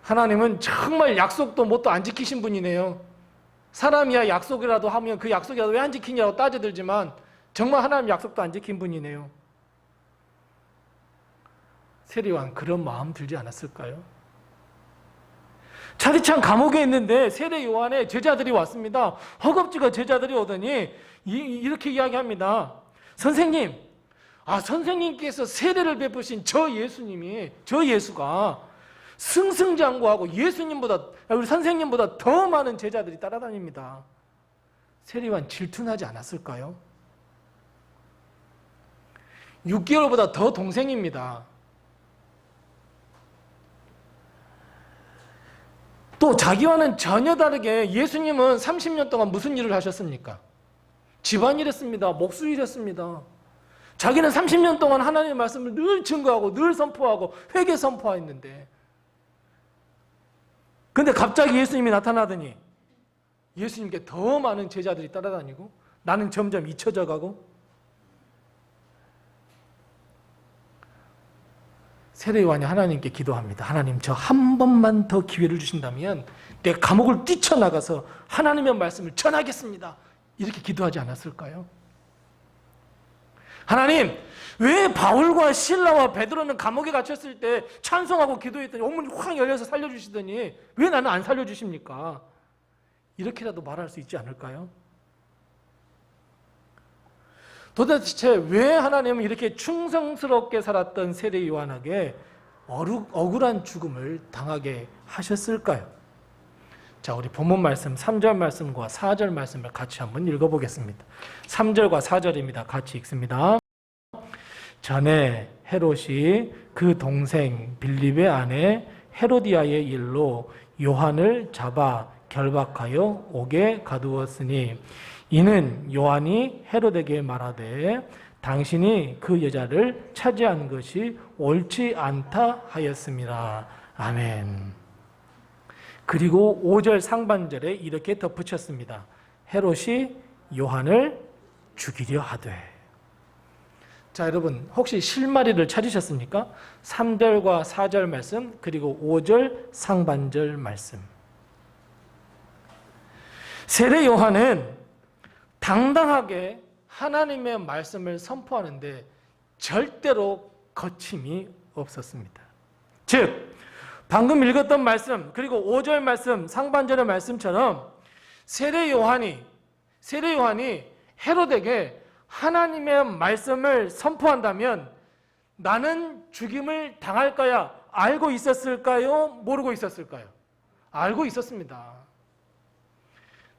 하나님은 정말 약속도 뭣도 안 지키신 분이네요. 사람이야 약속이라도 하면 그 약속이라도 왜 안 지키냐고 따져들지만 정말 하나님 약속도 안 지킨 분이네요. 세례 요한 그런 마음 들지 않았을까요? 차디찬 감옥에 있는데 세례 요한의 제자들이 왔습니다. 허겁지겁 제자들이 오더니 이렇게 이야기합니다. 선생님, 선생님께서 세례를 베푸신 저 예수가 승승장구하고 우리 선생님보다 더 많은 제자들이 따라다닙니다. 세례 요한 질투나지 않았을까요? 6개월보다 더 동생입니다. 또 자기와는 전혀 다르게 예수님은 30년 동안 무슨 일을 하셨습니까? 집안일 했습니다. 목수일 했습니다. 자기는 30년 동안 하나님의 말씀을 늘 증거하고 늘 선포하고 회개 선포했는데 근데 갑자기 예수님이 나타나더니 예수님께 더 많은 제자들이 따라다니고 나는 점점 잊혀져 가고 세례 요한이 하나님께 기도합니다. 하나님 저 한 번만 더 기회를 주신다면 내가 감옥을 뛰쳐나가서 하나님의 말씀을 전하겠습니다. 이렇게 기도하지 않았을까요? 하나님 왜 바울과 실라와 베드로는 감옥에 갇혔을 때 찬송하고 기도했더니 옥문이 확 열려서 살려주시더니 왜 나는 안 살려주십니까? 이렇게라도 말할 수 있지 않을까요? 도대체 왜 하나님은 이렇게 충성스럽게 살았던 세례 요한에게 억울한 죽음을 당하게 하셨을까요? 자, 우리 본문 말씀 3절 말씀과 4절 말씀을 같이 한번 읽어보겠습니다. 3절과 4절입니다. 같이 읽습니다. 전에 헤롯이 그 동생 빌립의 아내 헤로디아의 일로 요한을 잡아 결박하여 옥에 가두었으니 이는 요한이 헤롯에게 말하되 당신이 그 여자를 차지한 것이 옳지 않다 하였습니다. 아멘. 그리고 5절 상반절에 이렇게 덧붙였습니다. 헤롯이 요한을 죽이려 하되. 자, 여러분 혹시 실마리를 찾으셨습니까? 3절과 4절 말씀 그리고 5절 상반절 말씀. 세례 요한은 당당하게 하나님의 말씀을 선포하는데 절대로 거침이 없었습니다. 즉 방금 읽었던 말씀 그리고 5절 말씀 상반절의 말씀처럼 세례 요한이 헤롯에게 하나님의 말씀을 선포한다면 나는 죽임을 당할 거야 알고 있었을까요? 모르고 있었을까요? 알고 있었습니다.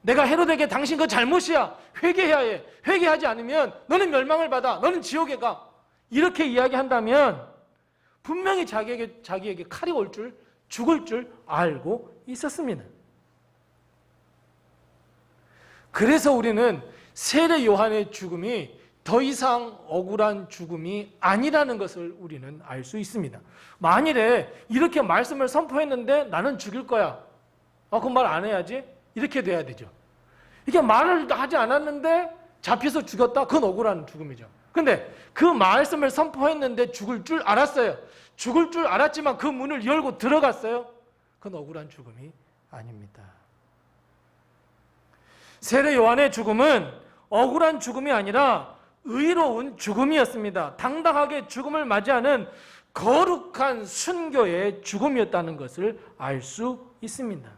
내가 헤롯에게 당신 그 잘못이야 회개해야 해 회개하지 않으면 너는 멸망을 받아 너는 지옥에 가 이렇게 이야기한다면 분명히 자기에게 칼이 올 줄 죽을 줄 알고 있었습니다. 그래서 우리는 세례 요한의 죽음이 더 이상 억울한 죽음이 아니라는 것을 우리는 알 수 있습니다. 만일에 이렇게 말씀을 선포했는데 나는 죽일 거야 그럼 말 안 해야지 이렇게 돼야 되죠. 이게 말을 하지 않았는데 잡혀서 죽였다 그건 억울한 죽음이죠. 근데 그 말씀을 선포했는데 죽을 줄 알았어요. 죽을 줄 알았지만 그 문을 열고 들어갔어요. 그건 억울한 죽음이 아닙니다. 세례 요한의 죽음은 억울한 죽음이 아니라 의로운 죽음이었습니다. 당당하게 죽음을 맞이하는 거룩한 순교의 죽음이었다는 것을 알 수 있습니다.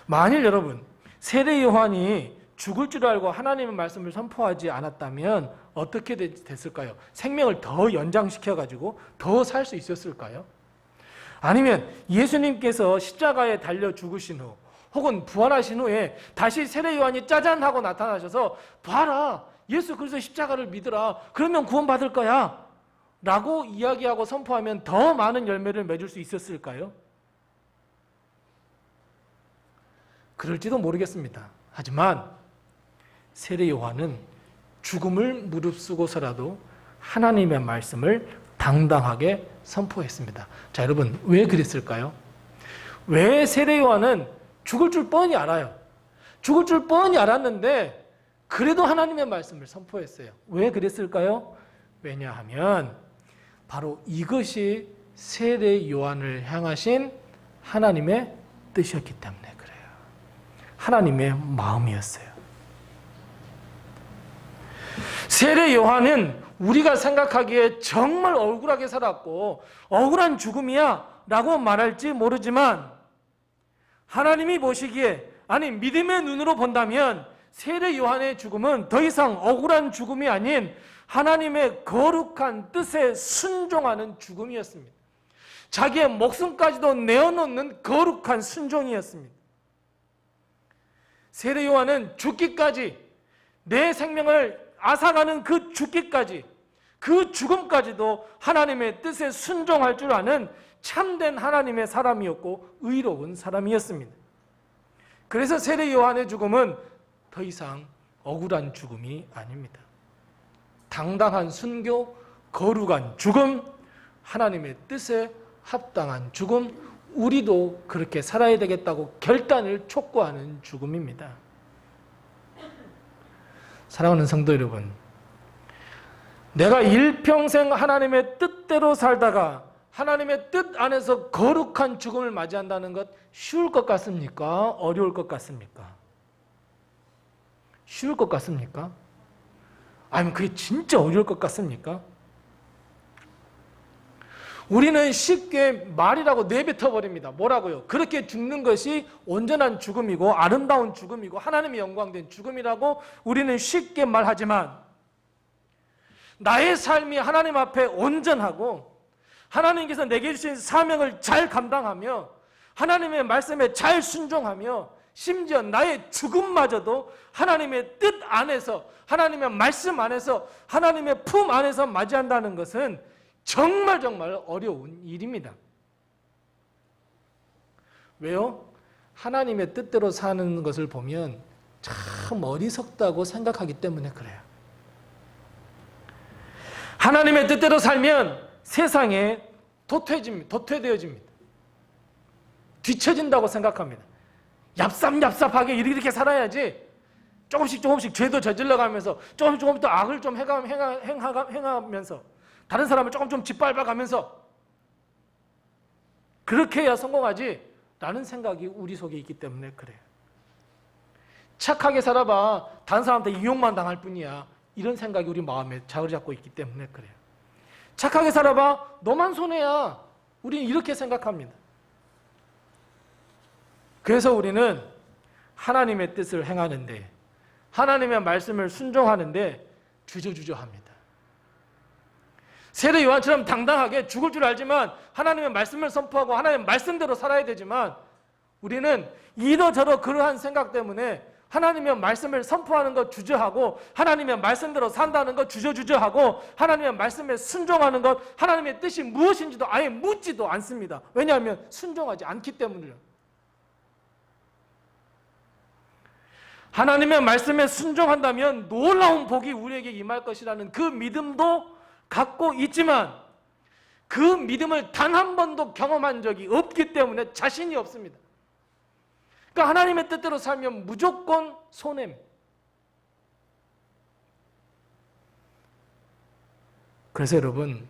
만일 여러분 세례 요한이 죽을 줄 알고 하나님의 말씀을 선포하지 않았다면 어떻게 됐을까요? 생명을 더 연장시켜가지고 더 살 수 있었을까요? 아니면 예수님께서 십자가에 달려 죽으신 후 혹은 부활하신 후에 다시 세례 요한이 짜잔 하고 나타나셔서 봐라, 예수 그리스도 십자가를 믿으라, 그러면 구원받을 거야 라고 이야기하고 선포하면 더 많은 열매를 맺을 수 있었을까요? 그럴지도 모르겠습니다. 하지만 세례 요한은 죽음을 무릅쓰고서라도 하나님의 말씀을 당당하게 선포했습니다. 자, 여러분, 왜 그랬을까요? 왜 세례 요한은 죽을 줄 뻔히 알아요. 죽을 줄 뻔히 알았는데 그래도 하나님의 말씀을 선포했어요. 왜 그랬을까요? 왜냐하면 바로 이것이 세례 요한을 향하신 하나님의 뜻이었기 때문에 그래요. 하나님의 마음이었어요. 세례 요한은 우리가 생각하기에 정말 억울하게 살았고 억울한 죽음이야 라고 말할지 모르지만 하나님이 보시기에, 아니 믿음의 눈으로 본다면 세례 요한의 죽음은 더 이상 억울한 죽음이 아닌 하나님의 거룩한 뜻에 순종하는 죽음이었습니다. 자기의 목숨까지도 내어놓는 거룩한 순종이었습니다. 세례 요한은 죽기까지, 내 생명을 앗아가는 그 죽기까지, 그 죽음까지도 하나님의 뜻에 순종할 줄 아는 참된 하나님의 사람이었고 의로운 사람이었습니다. 그래서 세례 요한의 죽음은 더 이상 억울한 죽음이 아닙니다. 당당한 순교, 거룩한 죽음, 하나님의 뜻에 합당한 죽음, 우리도 그렇게 살아야 되겠다고 결단을 촉구하는 죽음입니다. 사랑하는 성도 여러분, 내가 일평생 하나님의 뜻대로 살다가 하나님의 뜻 안에서 거룩한 죽음을 맞이한다는 것 쉬울 것 같습니까? 어려울 것 같습니까? 쉬울 것 같습니까? 아니면 그게 진짜 어려울 것 같습니까? 우리는 쉽게 말이라고 내뱉어 버립니다. 뭐라고요? 그렇게 죽는 것이 온전한 죽음이고 아름다운 죽음이고 하나님의 영광된 죽음이라고 우리는 쉽게 말하지만, 나의 삶이 하나님 앞에 온전하고 하나님께서 내게 주신 사명을 잘 감당하며 하나님의 말씀에 잘 순종하며 심지어 나의 죽음마저도 하나님의 뜻 안에서, 하나님의 말씀 안에서, 하나님의 품 안에서 맞이한다는 것은 정말 어려운 일입니다. 왜요? 하나님의 뜻대로 사는 것을 보면 참 어리석다고 생각하기 때문에 그래요. 하나님의 뜻대로 살면 세상에 도태되어집니다. 뒤처진다고 생각합니다. 얍삽얍삽하게 이렇게 살아야지, 조금씩 죄도 저질러 가면서 조금 더 악을 좀 행하면서 다른 사람을 조금 짓밟아 가면서 그렇게 해야 성공하지 라는 생각이 우리 속에 있기 때문에 그래요. 착하게 살아봐 다른 사람한테 이용만 당할 뿐이야, 이런 생각이 우리 마음에 자리 잡고 있기 때문에 그래요. 착하게 살아봐 너만 손해야, 우리는 이렇게 생각합니다. 그래서 우리는 하나님의 뜻을 행하는데, 하나님의 말씀을 순종하는데 주저합니다. 세례 요한처럼 당당하게 죽을 줄 알지만 하나님의 말씀을 선포하고 하나님의 말씀대로 살아야 되지만, 우리는 이러저러 그러한 생각 때문에 하나님의 말씀을 선포하는 것 주저하고 하나님의 말씀대로 산다는 것 주저하고 하나님의 말씀에 순종하는 것, 하나님의 뜻이 무엇인지도 아예 묻지도 않습니다. 왜냐하면 순종하지 않기 때문이에요. 하나님의 말씀에 순종한다면 놀라운 복이 우리에게 임할 것이라는 그 믿음도 갖고 있지만 그 믿음을 단 한 번도 경험한 적이 없기 때문에 자신이 없습니다. 그러니까 하나님의 뜻대로 살면 무조건 손해입니다. 그래서 여러분,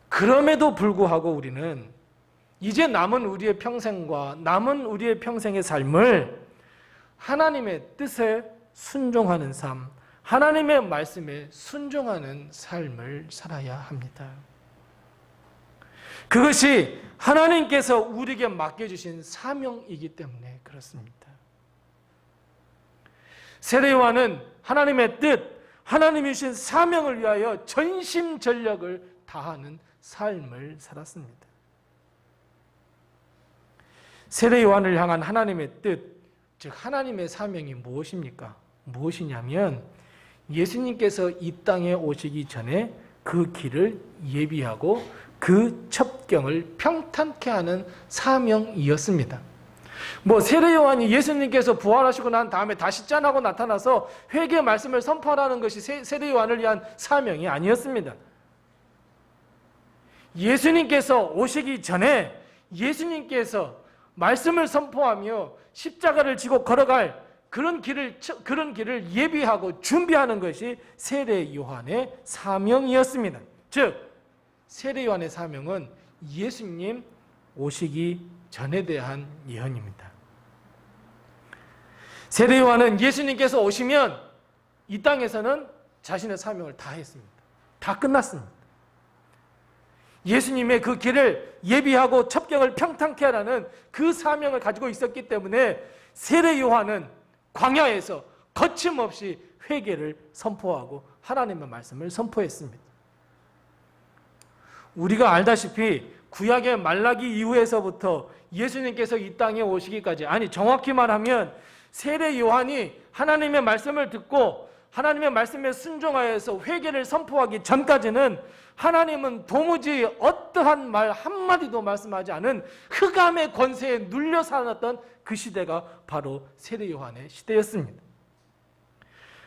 그럼에도 불구하고 우리는 이제 남은 우리의 평생과 남은 우리의 평생의 삶을 하나님의 뜻에 순종하는 삶, 하나님의 말씀에 순종하는 삶을 살아야 합니다. 그것이 하나님께서 우리에게 맡겨주신 사명이기 때문에 그렇습니다. 세례요한은 하나님의 뜻, 하나님이 주신 사명을 위하여 전심전력을 다하는 삶을 살았습니다. 세례요한을 향한 하나님의 뜻, 즉 하나님의 사명이 무엇입니까? 무엇이냐면 예수님께서 이 땅에 오시기 전에 그 길을 예비하고 그 첩경을 평탄케 하는 사명이었습니다. 세례요한이 예수님께서 부활하시고 난 다음에 다시 짠하고 나타나서 회개의 말씀을 선포하라는 것이 세례요한을 위한 사명이 아니었습니다. 예수님께서 오시기 전에 예수님께서 말씀을 선포하며 십자가를 지고 걸어갈 그런 길을 예비하고 준비하는 것이 세례요한의 사명이었습니다. 즉 세례요한의 사명은 예수님 오시기 전에 대한 예언입니다. 세례요한은 예수님께서 오시면 이 땅에서는 자신의 사명을 다 했습니다. 다 끝났습니다. 예수님의 그 길을 예비하고 첩경을 평탄케 하라는 그 사명을 가지고 있었기 때문에 세례요한은 광야에서 거침없이 회개를 선포하고 하나님의 말씀을 선포했습니다. 우리가 알다시피 구약의 말라기 이후에서부터 예수님께서 이 땅에 오시기까지, 아니 정확히 말하면 세례요한이 하나님의 말씀을 듣고 하나님의 말씀에 순종하여서 회개를 선포하기 전까지는 하나님은 도무지 어떠한 말 한마디도 말씀하지 않은 흑암의 권세에 눌려 살았던 그 시대가 바로 세례요한의 시대였습니다.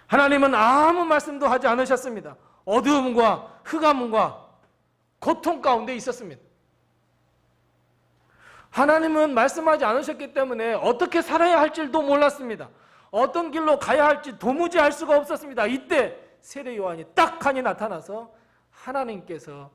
하나님은 아무 말씀도 하지 않으셨습니다. 어두움과 흑암과 고통 가운데 있었습니다. 하나님은 말씀하지 않으셨기 때문에 어떻게 살아야 할지도 몰랐습니다. 어떤 길로 가야 할지 도무지 알 수가 없었습니다. 이때 세례요한이 딱하니 나타나서 하나님께서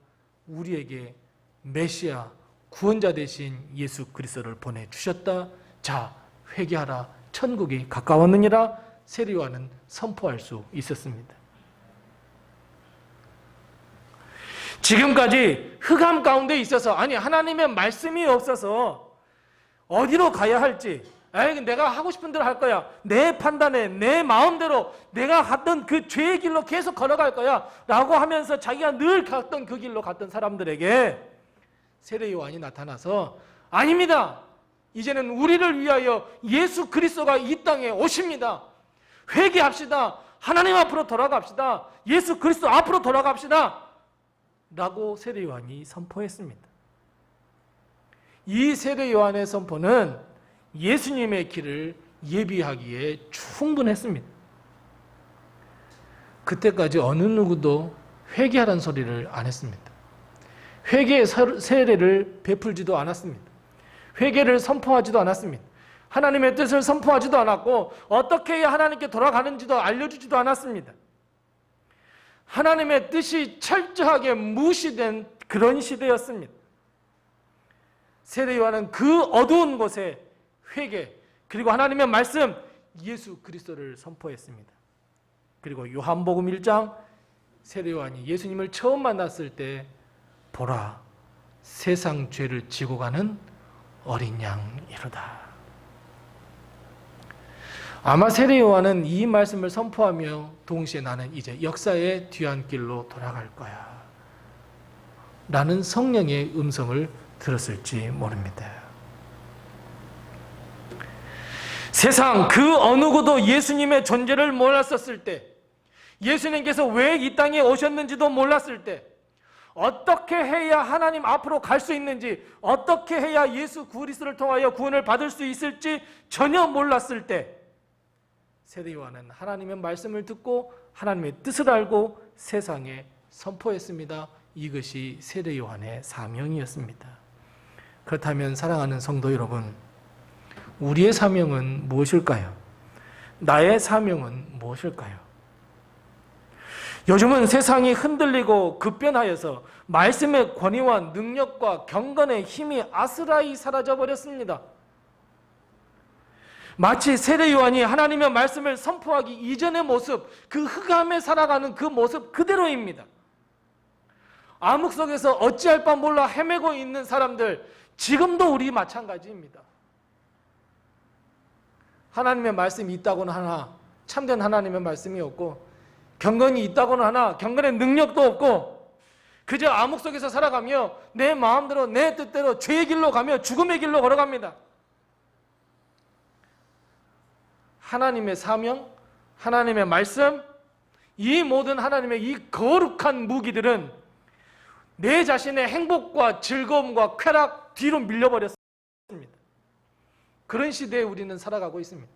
우리에게 메시아 구원자 되신 예수 그리스도를 보내주셨다. 자, 회개하라. 천국이 가까웠느니라. 세례요한은 선포할 수 있었습니다. 지금까지 흑암 가운데 있어서, 아니 하나님의 말씀이 없어서 어디로 가야 할지, 내가 하고 싶은 대로 할 거야, 내 판단에 내 마음대로 내가 갔던 그 죄의 길로 계속 걸어갈 거야 라고 하면서 자기가 늘 갔던 그 길로 갔던 사람들에게 세례요한이 나타나서 아닙니다, 이제는 우리를 위하여 예수 그리스도가 이 땅에 오십니다. 회개합시다. 하나님 앞으로 돌아갑시다. 예수 그리스도 앞으로 돌아갑시다 라고 세례요한이 선포했습니다. 이 세례요한의 선포는 예수님의 길을 예비하기에 충분했습니다. 그때까지 어느 누구도 회개하라는 소리를 안 했습니다. 회개의 세례를 베풀지도 않았습니다. 회개를 선포하지도 않았습니다. 하나님의 뜻을 선포하지도 않았고 어떻게 해야 하나님께 돌아가는지도 알려주지도 않았습니다. 하나님의 뜻이 철저하게 무시된 그런 시대였습니다. 세례요한은 그 어두운 곳에 회개, 그리고 하나님의 말씀, 예수 그리스도를 선포했습니다. 그리고 요한복음 1장 세례요한이 예수님을 처음 만났을 때 보라, 세상 죄를 지고 가는 어린 양이로다. 아마 세례요한은 이 말씀을 선포하며 동시에 나는 이제 역사의 뒤안길로 돌아갈 거야 라는 성령의 음성을 들었을지 모릅니다. 세상 그 어느 곳도 예수님의 존재를 몰랐었을 때, 예수님께서 왜 이 땅에 오셨는지도 몰랐을 때, 어떻게 해야 하나님 앞으로 갈 수 있는지, 어떻게 해야 예수 그리스도를 통하여 구원을 받을 수 있을지 전혀 몰랐을 때 세례요한은 하나님의 말씀을 듣고 하나님의 뜻을 알고 세상에 선포했습니다. 이것이 세례요한의 사명이었습니다. 그렇다면 사랑하는 성도 여러분, 우리의 사명은 무엇일까요? 나의 사명은 무엇일까요? 요즘은 세상이 흔들리고 급변하여서 말씀의 권위와 능력과 경건의 힘이 아스라이 사라져 버렸습니다. 마치 세례 요한이 하나님의 말씀을 선포하기 이전의 모습, 그 흑암에 살아가는 그 모습 그대로입니다. 암흑 속에서 어찌할 바 몰라 헤매고 있는 사람들, 지금도 우리 마찬가지입니다. 하나님의 말씀이 있다고는 하나 참된 하나님의 말씀이 없고, 경건이 있다고는 하나 경건의 능력도 없고, 그저 암흑 속에서 살아가며 내 마음대로 내 뜻대로 죄의 길로 가며 죽음의 길로 걸어갑니다. 하나님의 사명, 하나님의 말씀, 이 모든 하나님의 이 거룩한 무기들은 내 자신의 행복과 즐거움과 쾌락 뒤로 밀려버렸습니다. 그런 시대에 우리는 살아가고 있습니다.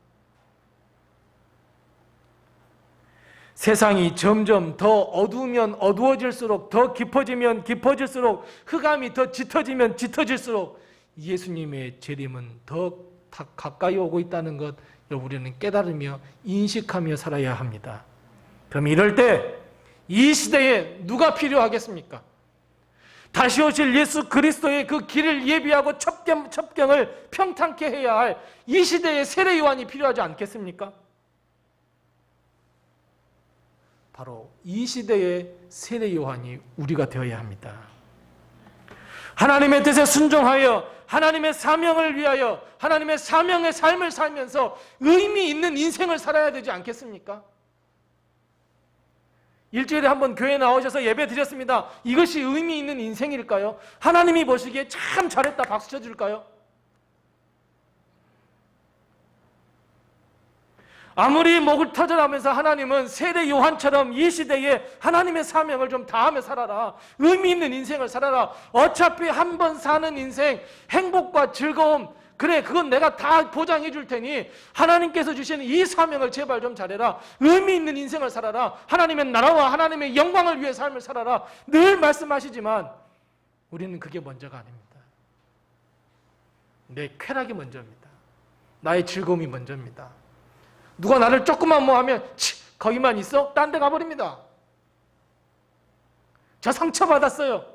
세상이 점점 더 어두우면 어두워질수록, 더 깊어지면 깊어질수록, 흑암이 더 짙어지면 짙어질수록 예수님의 재림은 더 가까이 오고 있다는 것, 우리는 깨달으며 인식하며 살아야 합니다. 그럼 이럴 때 이 시대에 누가 필요하겠습니까? 다시 오실 예수 그리스도의 그 길을 예비하고 첩경을 평탄케 해야 할 이 시대에 세례 요한이 필요하지 않겠습니까? 바로 이 시대의 세례 요한이 우리가 되어야 합니다. 하나님의 뜻에 순종하여 하나님의 사명을 위하여 하나님의 사명의 삶을 살면서 의미 있는 인생을 살아야 되지 않겠습니까? 일주일에 한 번 교회에 나오셔서 예배 드렸습니다. 이것이 의미 있는 인생일까요? 하나님이 보시기에 참 잘했다 박수 쳐줄까요? 아무리 목을 터져나면서 하나님은 세례 요한처럼 이 시대에 하나님의 사명을 좀 다하며 살아라, 의미 있는 인생을 살아라, 어차피 한 번 사는 인생 행복과 즐거움, 그래 그건 내가 다 보장해 줄 테니 하나님께서 주시는 이 사명을 제발 좀 잘해라, 의미 있는 인생을 살아라, 하나님의 나라와 하나님의 영광을 위해 삶을 살아라 늘 말씀하시지만 우리는 그게 먼저가 아닙니다. 내 쾌락이 먼저입니다. 나의 즐거움이 먼저입니다. 누가 나를 조금만 뭐 하면 거기만 있어? 딴 데 가버립니다. 저 상처받았어요.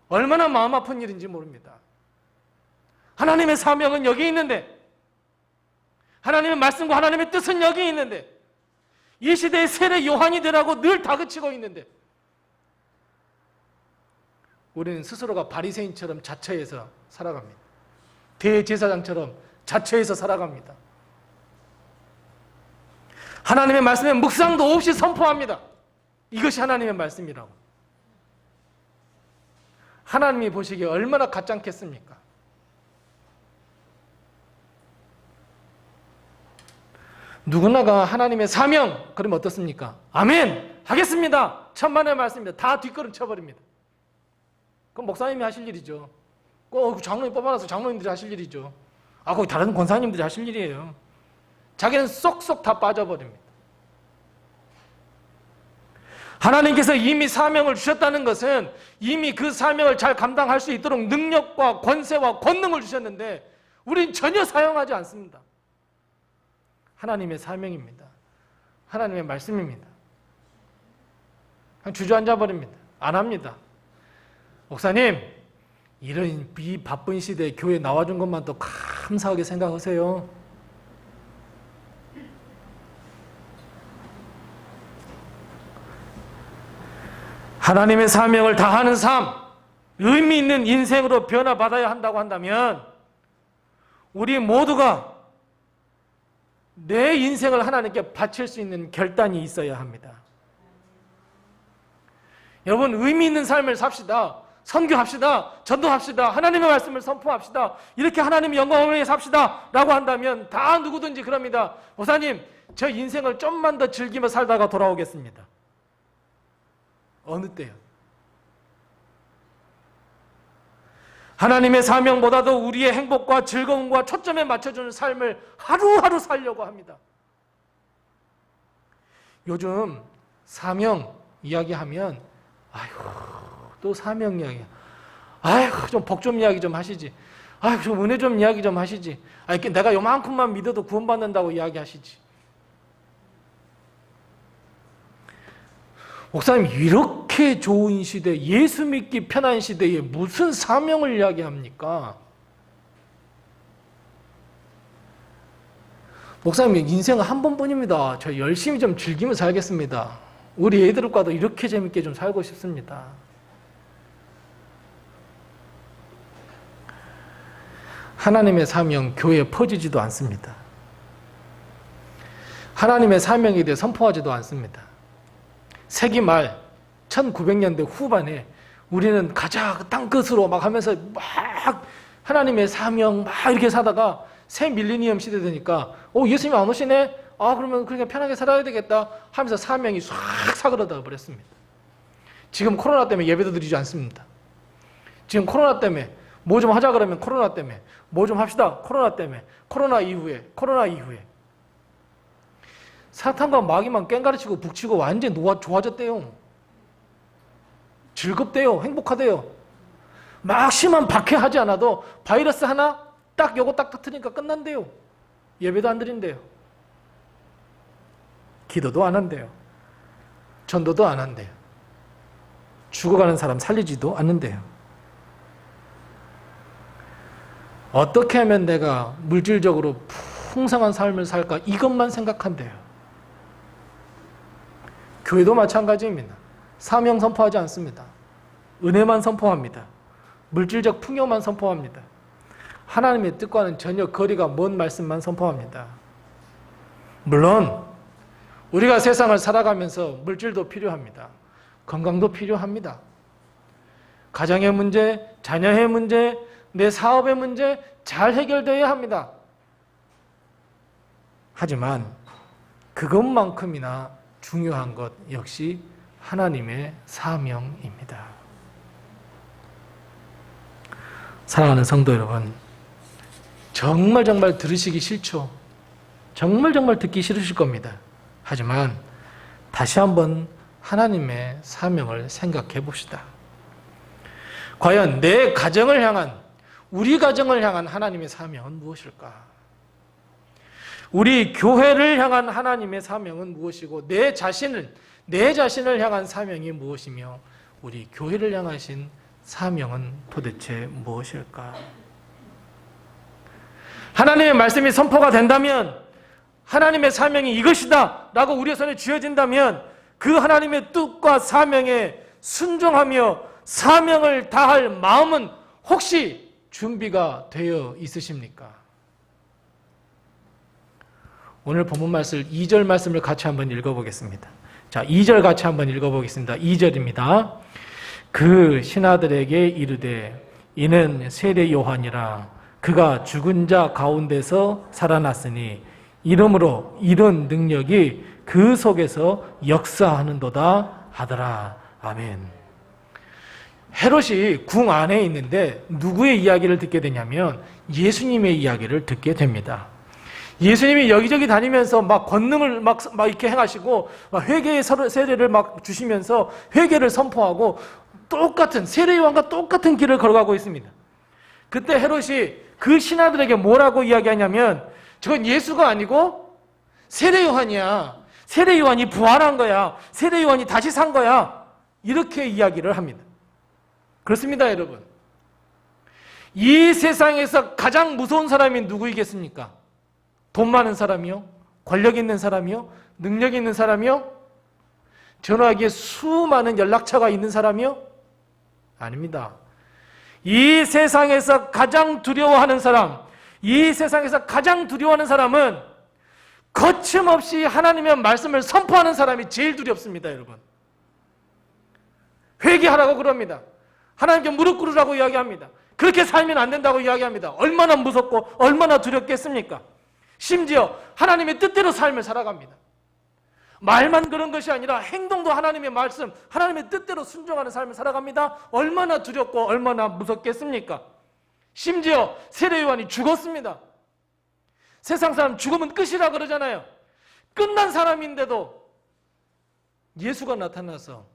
얼마나 마음 아픈 일인지 모릅니다. 하나님의 사명은 여기 있는데, 하나님의 말씀과 하나님의 뜻은 여기 있는데, 이 시대의 세례 요한이 되라고 늘 다그치고 있는데 우리는 스스로가 바리새인처럼 자처해서 살아갑니다. 대제사장처럼 자처해서 살아갑니다. 하나님의 말씀에 묵상도 없이 선포합니다. 이것이 하나님의 말씀이라고. 하나님이 보시기에 얼마나 가짜겠습니까? 누구나가 하나님의 사명 그러면 어떻습니까? 아멘 하겠습니다. 천만의 말씀입니다. 다 뒷걸음 쳐버립니다. 그건 목사님이 하실 일이죠. 꼭 장로님 뽑아놔서 장로님들이 하실 일이죠. 거기 다른 권사님들이 하실 일이에요. 자기는 쏙쏙 다 빠져버립니다. 하나님께서 이미 사명을 주셨다는 것은 이미 그 사명을 잘 감당할 수 있도록 능력과 권세와 권능을 주셨는데 우린 전혀 사용하지 않습니다. 하나님의 사명입니다. 하나님의 말씀입니다. 그냥 주저앉아 버립니다. 안 합니다. 목사님, 이런 이 바쁜 시대에 교회 나와준 것만 또 감사하게 생각하세요. 하나님의 사명을 다하는 삶, 의미 있는 인생으로 변화받아야 한다고 한다면 우리 모두가 내 인생을 하나님께 바칠 수 있는 결단이 있어야 합니다. 여러분, 의미 있는 삶을 삽시다. 선교합시다. 전도합시다. 하나님의 말씀을 선포합시다. 이렇게 하나님의 영광을 위해 삽시다 라고 한다면 다 누구든지 그럽니다. 목사님, 저 인생을 좀만 더 즐기며 살다가 돌아오겠습니다. 어느 때요? 하나님의 사명보다도 우리의 행복과 즐거움과 초점에 맞춰주는 삶을 하루하루 살려고 합니다. 요즘 사명 이야기하면 또 사명 이야기. 좀 복 좀 이야기 좀 하시지. 좀 은혜 좀 이야기 좀 하시지. 내가 요만큼만 믿어도 구원받는다고 이야기하시지. 목사님, 이렇게 좋은 시대, 예수 믿기 편한 시대에 무슨 사명을 이야기합니까? 목사님, 인생은 한 번뿐입니다. 저 열심히 좀 즐기며 살겠습니다. 우리 애들과도 이렇게 재밌게 좀 살고 싶습니다. 하나님의 사명, 교회에 퍼지지도 않습니다. 하나님의 사명에 대해 선포하지도 않습니다. 세기 말 1900년대 후반에 우리는 가자 땅끝으로 막 하면서 막 하나님의 사명 막 이렇게 사다가 새 밀레니엄 시대 되니까 예수님 안 오시네? 그러면 그렇게 편하게 살아야 되겠다 하면서 사명이 싹 사그러져 버렸습니다. 지금 코로나 때문에 예배도 드리지 않습니다. 지금 코로나 때문에 뭐 좀 하자 그러면 코로나 때문에 뭐 좀 합시다 코로나 때문에 코로나 이후에 사탄과 마귀만 깽가르치고 북치고 완전히 좋아졌대요. 즐겁대요. 행복하대요. 막 심한 박해하지 않아도 바이러스 하나 딱 요거 딱 터뜨리니까 끝난대요. 예배도 안 드린대요. 기도도 안 한대요. 전도도 안 한대요. 죽어가는 사람 살리지도 않는데요. 어떻게 하면 내가 물질적으로 풍성한 삶을 살까 이것만 생각한대요. 교회도 마찬가지입니다. 사명 선포하지 않습니다. 은혜만 선포합니다. 물질적 풍요만 선포합니다. 하나님의 뜻과는 전혀 거리가 먼 말씀만 선포합니다. 물론 우리가 세상을 살아가면서 물질도 필요합니다. 건강도 필요합니다. 가정의 문제, 자녀의 문제, 내 사업의 문제 잘 해결되어야 합니다. 하지만 그것만큼이나 중요한 것 역시 하나님의 사명입니다. 사랑하는 성도 여러분, 정말 들으시기 싫죠? 정말 듣기 싫으실 겁니다. 하지만 다시 한번 하나님의 사명을 생각해 봅시다. 과연 내 가정을 향한, 우리 가정을 향한 하나님의 사명은 무엇일까? 우리 교회를 향한 하나님의 사명은 무엇이고 내 자신을 향한 사명이 무엇이며 우리 교회를 향하신 사명은 도대체 무엇일까? 하나님의 말씀이 선포가 된다면 하나님의 사명이 이것이다 라고 우리 손에 쥐어진다면 그 하나님의 뜻과 사명에 순종하며 사명을 다할 마음은 혹시 준비가 되어 있으십니까? 오늘 본문 말씀 2절 말씀을 같이 한번 읽어보겠습니다. 자, 2절 같이 한번 읽어보겠습니다. 2절입니다. 그 신하들에게 이르되 이는 세례 요한이라 그가 죽은 자 가운데서 살아났으니 이러므로 이런 능력이 그 속에서 역사하는도다 하더라. 아멘. 헤롯이 궁 안에 있는데 누구의 이야기를 듣게 되냐면 예수님의 이야기를 듣게 됩니다. 예수님이 여기저기 다니면서 막 권능을 막 이렇게 행하시고 막 회개의 세례를 막 주시면서 회개를 선포하고 똑같은 세례 요한과 똑같은 길을 걸어가고 있습니다. 그때 헤롯이 그 신하들에게 뭐라고 이야기하냐면 저건 예수가 아니고 세례 요한이야. 세례 요한이 부활한 거야. 세례 요한이 다시 산 거야. 이렇게 이야기를 합니다. 그렇습니다, 여러분. 이 세상에서 가장 무서운 사람이 누구이겠습니까? 돈 많은 사람이요? 권력 있는 사람이요? 능력 있는 사람이요? 전화기에 수많은 연락처가 있는 사람이요? 아닙니다. 이 세상에서 가장 두려워하는 사람, 이 세상에서 가장 두려워하는 사람은 거침없이 하나님의 말씀을 선포하는 사람이 제일 두렵습니다, 여러분. 회개하라고 그럽니다. 하나님께 무릎 꿇으라고 이야기합니다. 그렇게 살면 안 된다고 이야기합니다. 얼마나 무섭고 얼마나 두렵겠습니까? 심지어 하나님의 뜻대로 삶을 살아갑니다. 말만 그런 것이 아니라 행동도 하나님의 말씀, 하나님의 뜻대로 순종하는 삶을 살아갑니다. 얼마나 두렵고 얼마나 무섭겠습니까? 심지어 세례 요한이 죽었습니다. 세상 사람 죽으면 끝이라 그러잖아요. 끝난 사람인데도 예수가 나타나서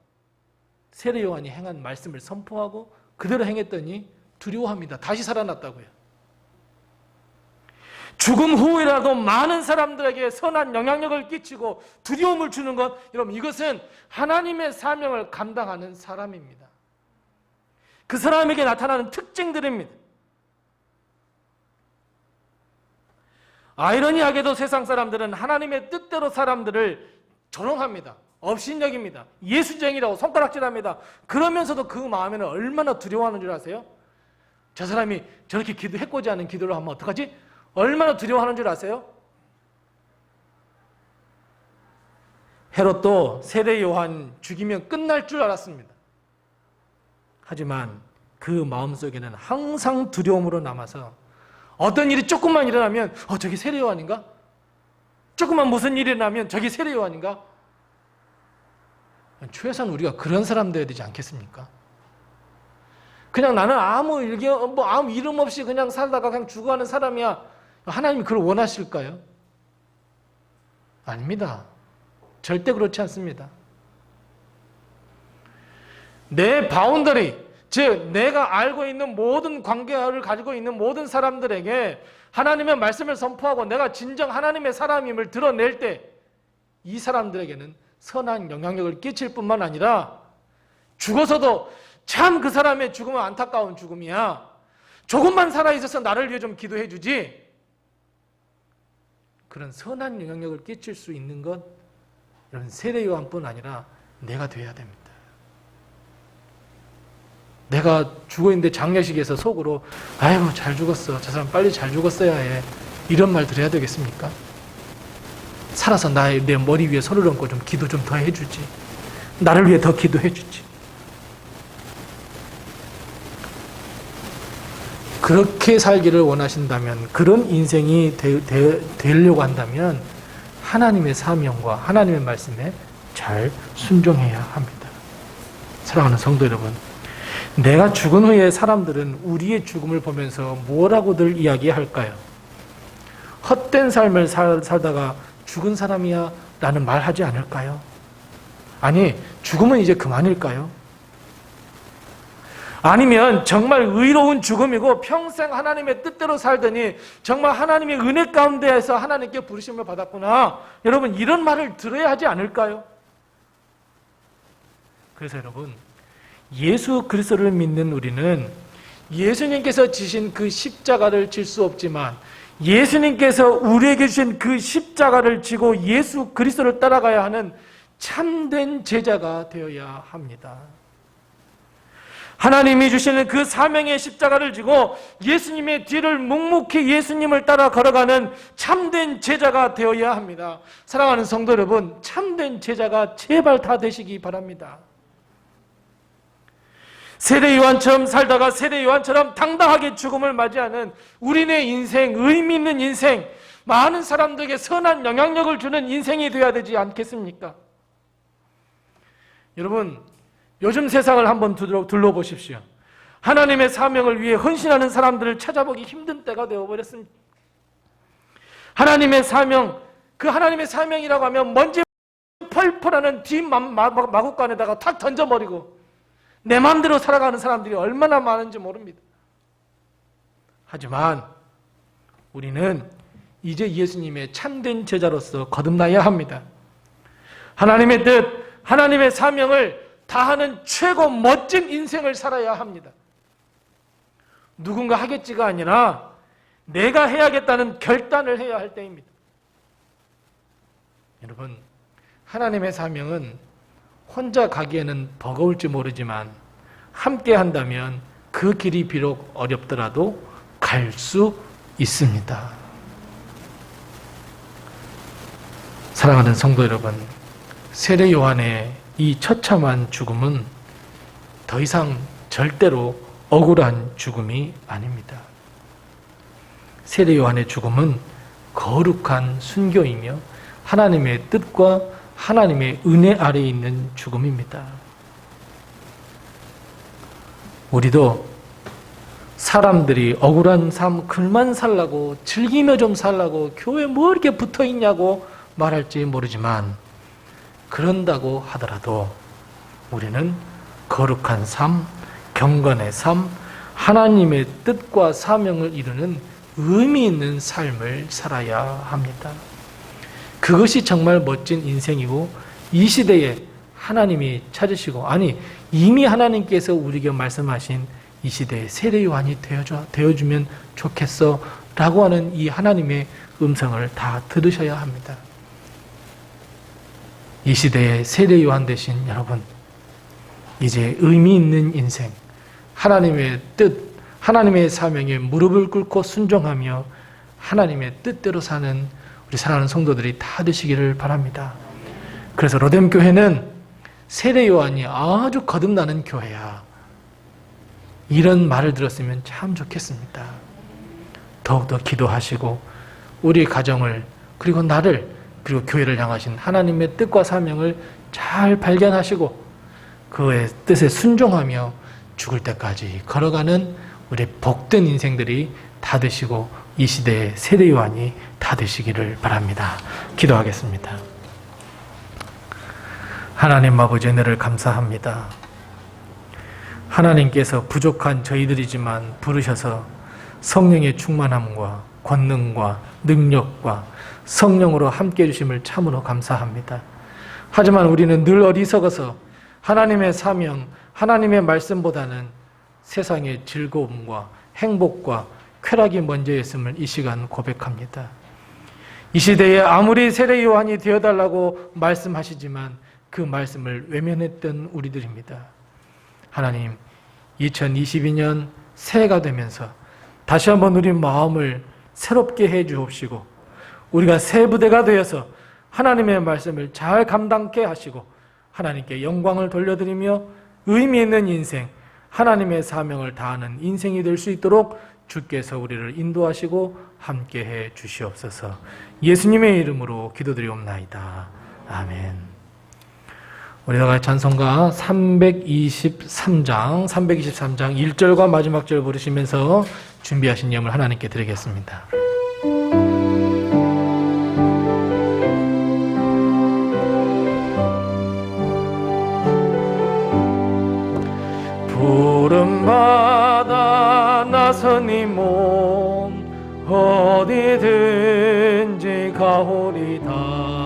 세례 요한이 행한 말씀을 선포하고 그대로 행했더니 두려워합니다. 다시 살아났다고요. 죽음 후이라도 많은 사람들에게 선한 영향력을 끼치고 두려움을 주는 것, 여러분 이것은 하나님의 사명을 감당하는 사람입니다. 그 사람에게 나타나는 특징들입니다. 아이러니하게도 세상 사람들은 하나님의 뜻대로 사람들을 조롱합니다. 업신여깁니다. 예수쟁이라고 손가락질합니다. 그러면서도 그 마음에는 얼마나 두려워하는 줄 아세요? 저 사람이 저렇게 기도했고지 않은 기도를 하면 어떡하지? 얼마나 두려워하는 줄 아세요? 헤롯도 세례 요한 죽이면 끝날 줄 알았습니다. 하지만 그 마음속에는 항상 두려움으로 남아서 어떤 일이 조금만 일어나면 저기 세례 요한인가? 조금만 무슨 일이 일어나면 저기 세례 요한인가? 최소한 우리가 그런 사람 되어야 되지 않겠습니까? 그냥 나는 아무 이름 없이 그냥 살다가 그냥 죽어가는 사람이야. 하나님이 그걸 원하실까요? 아닙니다. 절대 그렇지 않습니다. 내 바운더리, 즉 내가 알고 있는 모든 관계를 가지고 있는 모든 사람들에게 하나님의 말씀을 선포하고 내가 진정 하나님의 사람임을 드러낼 때 이 사람들에게는 선한 영향력을 끼칠 뿐만 아니라 죽어서도 참 그 사람의 죽음은 안타까운 죽음이야. 조금만 살아있어서 나를 위해 좀 기도해 주지. 그런 선한 영향력을 끼칠 수 있는 것, 이런 세례 요한뿐 아니라 내가 돼야 됩니다. 내가 죽어있는데 장례식에서 속으로 아이고 잘 죽었어, 저 사람 빨리 잘 죽었어야 해, 이런 말 드려야 되겠습니까? 살아서 내 머리 위에 손을 얹고 좀 기도 좀 더 해주지, 나를 위해 더 기도해 주지. 그렇게 살기를 원하신다면, 그런 인생이 되려고 한다면 하나님의 사명과 하나님의 말씀에 잘 순종해야 합니다. 사랑하는 성도 여러분, 내가 죽은 후에 사람들은 우리의 죽음을 보면서 뭐라고들 이야기할까요? 헛된 삶을 살다가 죽은 사람이야 라는 말 하지 않을까요? 아니, 죽음은 이제 그만일까요? 아니면 정말 의로운 죽음이고 평생 하나님의 뜻대로 살더니 정말 하나님의 은혜 가운데에서 하나님께 부르심을 받았구나, 여러분 이런 말을 들어야 하지 않을까요? 그래서 여러분, 예수 그리스도를 믿는 우리는 예수님께서 지신 그 십자가를 질 수 없지만 예수님께서 우리에게 주신 그 십자가를 지고 예수 그리스도를 따라가야 하는 참된 제자가 되어야 합니다. 하나님이 주시는 그 사명의 십자가를 지고 예수님의 뒤를 묵묵히 예수님을 따라 걸어가는 참된 제자가 되어야 합니다. 사랑하는 성도 여러분, 참된 제자가 제발 다 되시기 바랍니다. 세례 요한처럼 살다가 세례 요한처럼 당당하게 죽음을 맞이하는 우리네 인생, 의미 있는 인생, 많은 사람들에게 선한 영향력을 주는 인생이 되어야 되지 않겠습니까? 여러분, 요즘 세상을 한번 둘러보십시오. 하나님의 사명을 위해 헌신하는 사람들을 찾아보기 힘든 때가 되어버렸습니다. 하나님의 사명, 그 하나님의 사명이라고 하면 먼지 펄펄하는 뒷 마구간에다가 탁 던져버리고 내 마음대로 살아가는 사람들이 얼마나 많은지 모릅니다. 하지만 우리는 이제 예수님의 참된 제자로서 거듭나야 합니다. 하나님의 뜻, 하나님의 사명을 다하는 최고 멋진 인생을 살아야 합니다. 누군가 하겠지가 아니라 내가 해야겠다는 결단을 해야 할 때입니다. 여러분, 하나님의 사명은 혼자 가기에는 버거울지 모르지만 함께 한다면 그 길이 비록 어렵더라도 갈 수 있습니다. 사랑하는 성도 여러분, 세례 요한의 이 처참한 죽음은 더 이상 절대로 억울한 죽음이 아닙니다. 세례 요한의 죽음은 거룩한 순교이며 하나님의 뜻과 하나님의 은혜 아래에 있는 죽음입니다. 우리도 사람들이 억울한 삶 그만 살라고, 즐기며 좀 살라고 교회에 뭐 이렇게 붙어 있냐고 말할지 모르지만, 그런다고 하더라도 우리는 거룩한 삶, 경건의 삶, 하나님의 뜻과 사명을 이루는 의미 있는 삶을 살아야 합니다. 그것이 정말 멋진 인생이고 이 시대에 하나님이 찾으시고 이미 하나님께서 우리에게 말씀하신 이 시대의 세례 요한이 되어주면 좋겠어 라고 하는 이 하나님의 음성을 다 들으셔야 합니다. 이 시대의 세례 요한 되신 여러분, 이제 의미 있는 인생, 하나님의 뜻, 하나님의 사명에 무릎을 꿇고 순종하며 하나님의 뜻대로 사는 우리 사랑하는 성도들이 다 되시기를 바랍니다. 그래서 로뎀 교회는 세례 요한이 아주 거듭나는 교회야, 이런 말을 들었으면 참 좋겠습니다. 더욱더 기도하시고 우리 가정을, 그리고 나를, 그리고 교회를 향하신 하나님의 뜻과 사명을 잘 발견하시고 그의 뜻에 순종하며 죽을 때까지 걸어가는 우리 복된 인생들이 다 되시고 이 시대의 세례 요한이 다 되시기를 바랍니다. 기도하겠습니다. 하나님 아버지, 은혜를 감사합니다. 하나님께서 부족한 저희들이지만 부르셔서 성령의 충만함과 권능과 능력과 성령으로 함께 해주심을 참으로 감사합니다. 하지만 우리는 늘 어리석어서 하나님의 사명, 하나님의 말씀보다는 세상의 즐거움과 행복과 쾌락이 먼저였음을 이 시간 고백합니다. 이 시대에 아무리 세례 요한이 되어달라고 말씀하시지만 그 말씀을 외면했던 우리들입니다. 하나님, 2022년 새해가 되면서 다시 한번 우리 마음을 새롭게 해 주옵시고 우리가 새 부대가 되어서 하나님의 말씀을 잘 감당케 하시고 하나님께 영광을 돌려드리며 의미 있는 인생, 하나님의 사명을 다하는 인생이 될 수 있도록 주께서 우리를 인도하시고 함께해 주시옵소서. 예수님의 이름으로 기도드리옵나이다. 아멘. 우리가 찬송가 323장 1절과 마지막 절 부르시면서 준비하신 예물 하나님께 드리겠습니다. 부름받아 나선 이 몸 어디든지 가오리다.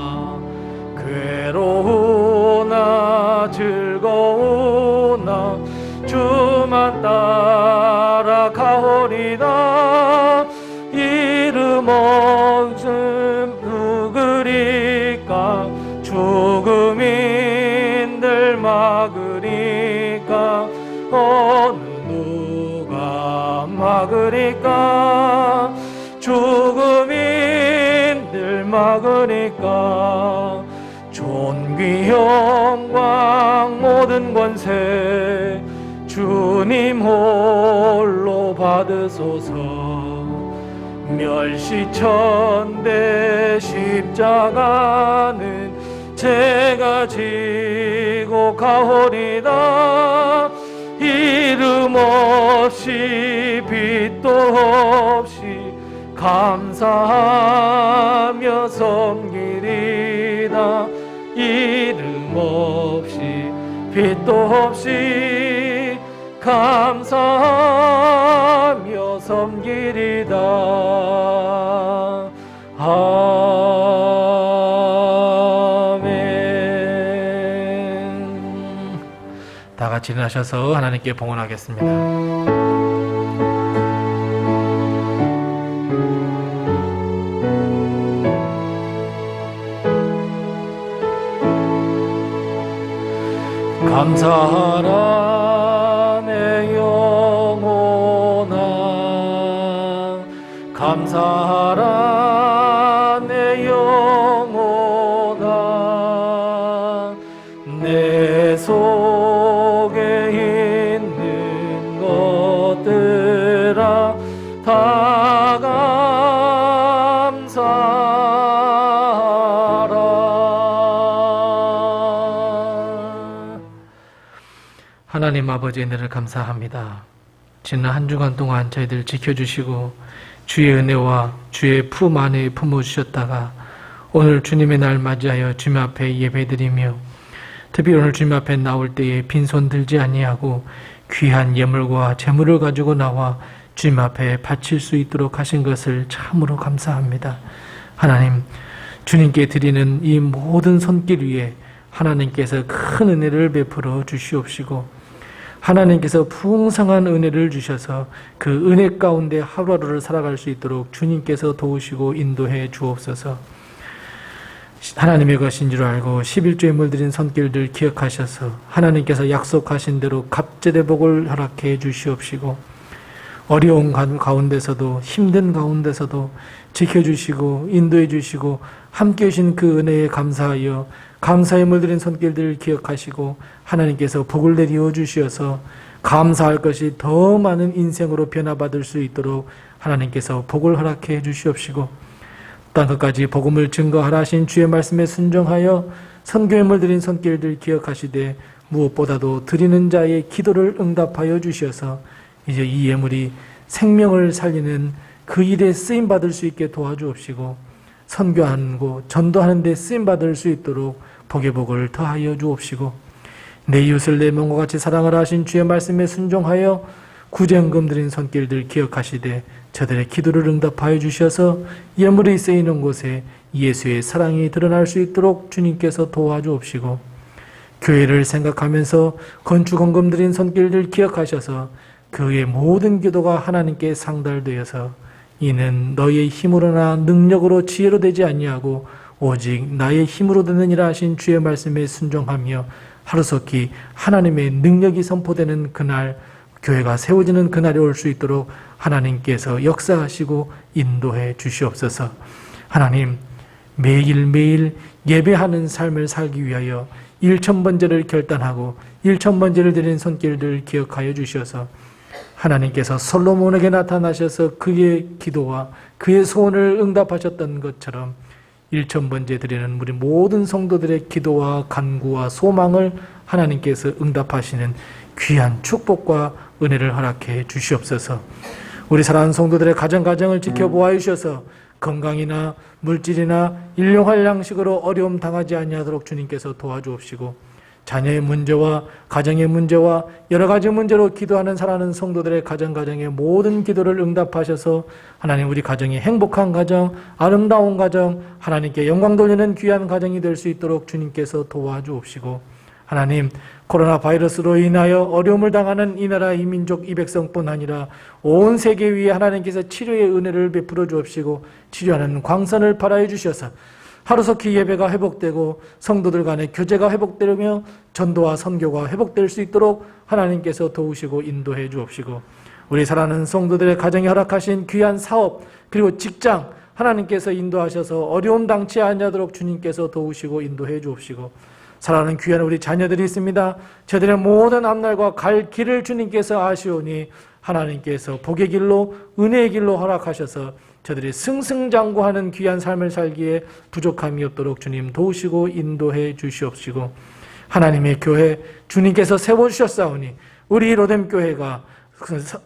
괴로우나 즐거우나 주만 따라 가오리다. 이름 없음 누구리까 죽음인들 막으리까 어느 누가 막으리까 죽음인들 막으리까 존귀 영광 모든 권세 주님 홀로 받으소서. 멸시천대 십자가는 제가 지고 가오리다. 이름 없이 빛도 없이 감사하며 섬기리다. 이름 없이 빛도 없이 감사하며 섬기리다. 아멘. 다 같이 일어나셔서 하나님께 봉헌하겠습니다. 감사하라 내 영혼아, 감사하라 내 영혼아. 내 속에 있는 것들아 다 하나님 아버지의 은혜를 감사합니다. 지난 한 주간 동안 저희들 지켜주시고 주의 은혜와 주의 품 안에 품어주셨다가 오늘 주님의 날 맞이하여 주님 앞에 예배드리며 특히 오늘 주님 앞에 나올 때에 빈손 들지 아니하고 귀한 예물과 재물을 가지고 나와 주님 앞에 바칠 수 있도록 하신 것을 참으로 감사합니다. 하나님, 주님께 드리는 이 모든 손길 위에 하나님께서 큰 은혜를 베풀어 주시옵시고 하나님께서 풍성한 은혜를 주셔서 그 은혜 가운데 하루하루를 살아갈 수 있도록 주님께서 도우시고 인도해 주옵소서. 하나님의 것인 줄 알고 11조에 물들인 손길들 기억하셔서 하나님께서 약속하신 대로 갑제대 복을 허락해 주시옵시고 어려운 가운데서도 힘든 가운데서도 지켜주시고 인도해 주시고 함께 하신 그 은혜에 감사하여 감사에 물들인 손길들을 기억하시고 하나님께서 복을 내리어 주시어서 감사할 것이 더 많은 인생으로 변화받을 수 있도록 하나님께서 복을 허락해 주시옵시고 땅끝까지 복음을 증거하라 하신 주의 말씀에 순종하여 선교에 물들인 손길들 기억하시되 무엇보다도 드리는 자의 기도를 응답하여 주시어서 이제 이 예물이 생명을 살리는 그 일에 쓰임받을 수 있게 도와주옵시고 선교하고 전도하는 데 쓰임받을 수 있도록 복의 복을 더하여 주옵시고 내 이웃을 내 몸과 같이 사랑하라 하신 주의 말씀에 순종하여 구제헌금 드린 손길들 기억하시되 저들의 기도를 응답하여 주셔서 예물이 쓰이는 곳에 예수의 사랑이 드러날 수 있도록 주님께서 도와주옵시고 교회를 생각하면서 건축헌금 드린 손길들 기억하셔서 그의 모든 기도가 하나님께 상달되어서 이는 너의 힘으로나 능력으로 지혜로 되지 아니하고 오직 나의 힘으로 되느니라 하신 주의 말씀에 순종하며 하루속히 하나님의 능력이 선포되는 그날 교회가 세워지는 그날이 올 수 있도록 하나님께서 역사하시고 인도해 주시옵소서. 하나님, 매일매일 예배하는 삶을 살기 위하여 1000번제를 결단하고 1000번제를 드린 손길들 기억하여 주셔서 하나님께서 솔로몬에게 나타나셔서 그의 기도와 그의 소원을 응답하셨던 것처럼 1000번제 드리는 우리 모든 성도들의 기도와 간구와 소망을 하나님께서 응답하시는 귀한 축복과 은혜를 허락해 주시옵소서. 우리 사랑하는 성도들의 가정을 지켜보아 주셔서 건강이나 물질이나 일용할 양식으로 어려움 당하지 아니하도록 주님께서 도와주옵시고 자녀의 문제와 가정의 문제와 여러 가지 문제로 기도하는 사랑하는 성도들의 가정의 모든 기도를 응답하셔서 하나님 우리 가정이 행복한 가정, 아름다운 가정, 하나님께 영광 돌리는 귀한 가정이 될 수 있도록 주님께서 도와주옵시고 하나님 코로나 바이러스로 인하여 어려움을 당하는 이 나라 이 민족 이 백성뿐 아니라 온 세계 위에 하나님께서 치료의 은혜를 베풀어 주옵시고 치료하는 광선을 발하여 주셔서 하루속히 예배가 회복되고 성도들 간의 교제가 회복되며 전도와 선교가 회복될 수 있도록 하나님께서 도우시고 인도해 주옵시고 우리 사랑하는 성도들의 가정에 허락하신 귀한 사업 그리고 직장 하나님께서 인도하셔서 어려움 당치 아니하도록 주님께서 도우시고 인도해 주옵시고 사랑하는 귀한 우리 자녀들이 있습니다. 저들의 모든 앞날과 갈 길을 주님께서 아시오니 하나님께서 복의 길로 은혜의 길로 허락하셔서 저들이 승승장구하는 귀한 삶을 살기에 부족함이 없도록 주님 도우시고 인도해 주시옵시고 하나님의 교회 주님께서 세워주셨사오니 우리 로뎀 교회가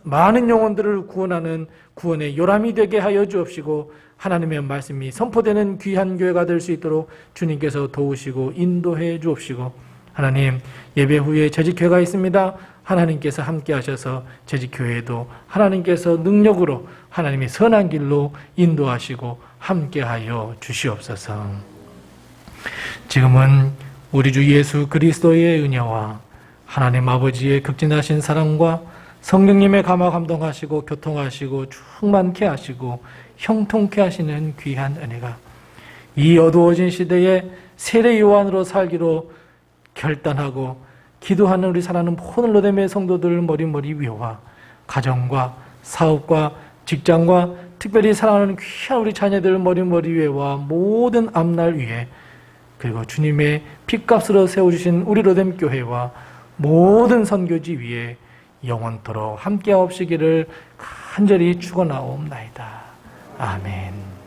많은 영혼들을 구원하는 구원의 요람이 되게 하여 주옵시고 하나님의 말씀이 선포되는 귀한 교회가 될 수 있도록 주님께서 도우시고 인도해 주옵시고 하나님 예배 후에 재직회가 있습니다. 하나님께서 함께 하셔서 재직교회에도 하나님께서 능력으로 하나님의 선한 길로 인도하시고 함께하여 주시옵소서. 지금은 우리 주 예수 그리스도의 은혜와 하나님 아버지의 극진하신 사랑과 성령님의 감화 감동하시고 교통하시고 충만케 하시고 형통케 하시는 귀한 은혜가 이 어두워진 시대에 세례 요한으로 살기로 결단하고 기도하는 우리 사랑하는 모든 로뎀의 성도들 머리머리 위와 가정과 사업과 직장과 특별히 사랑하는 귀한 우리 자녀들 머리머리 위와 모든 앞날 위에 그리고 주님의 핏값으로 세워주신 우리 로뎀 교회와 모든 선교지 위에 영원토록 함께하옵시기를 간절히 축원하옵나이다. 아멘.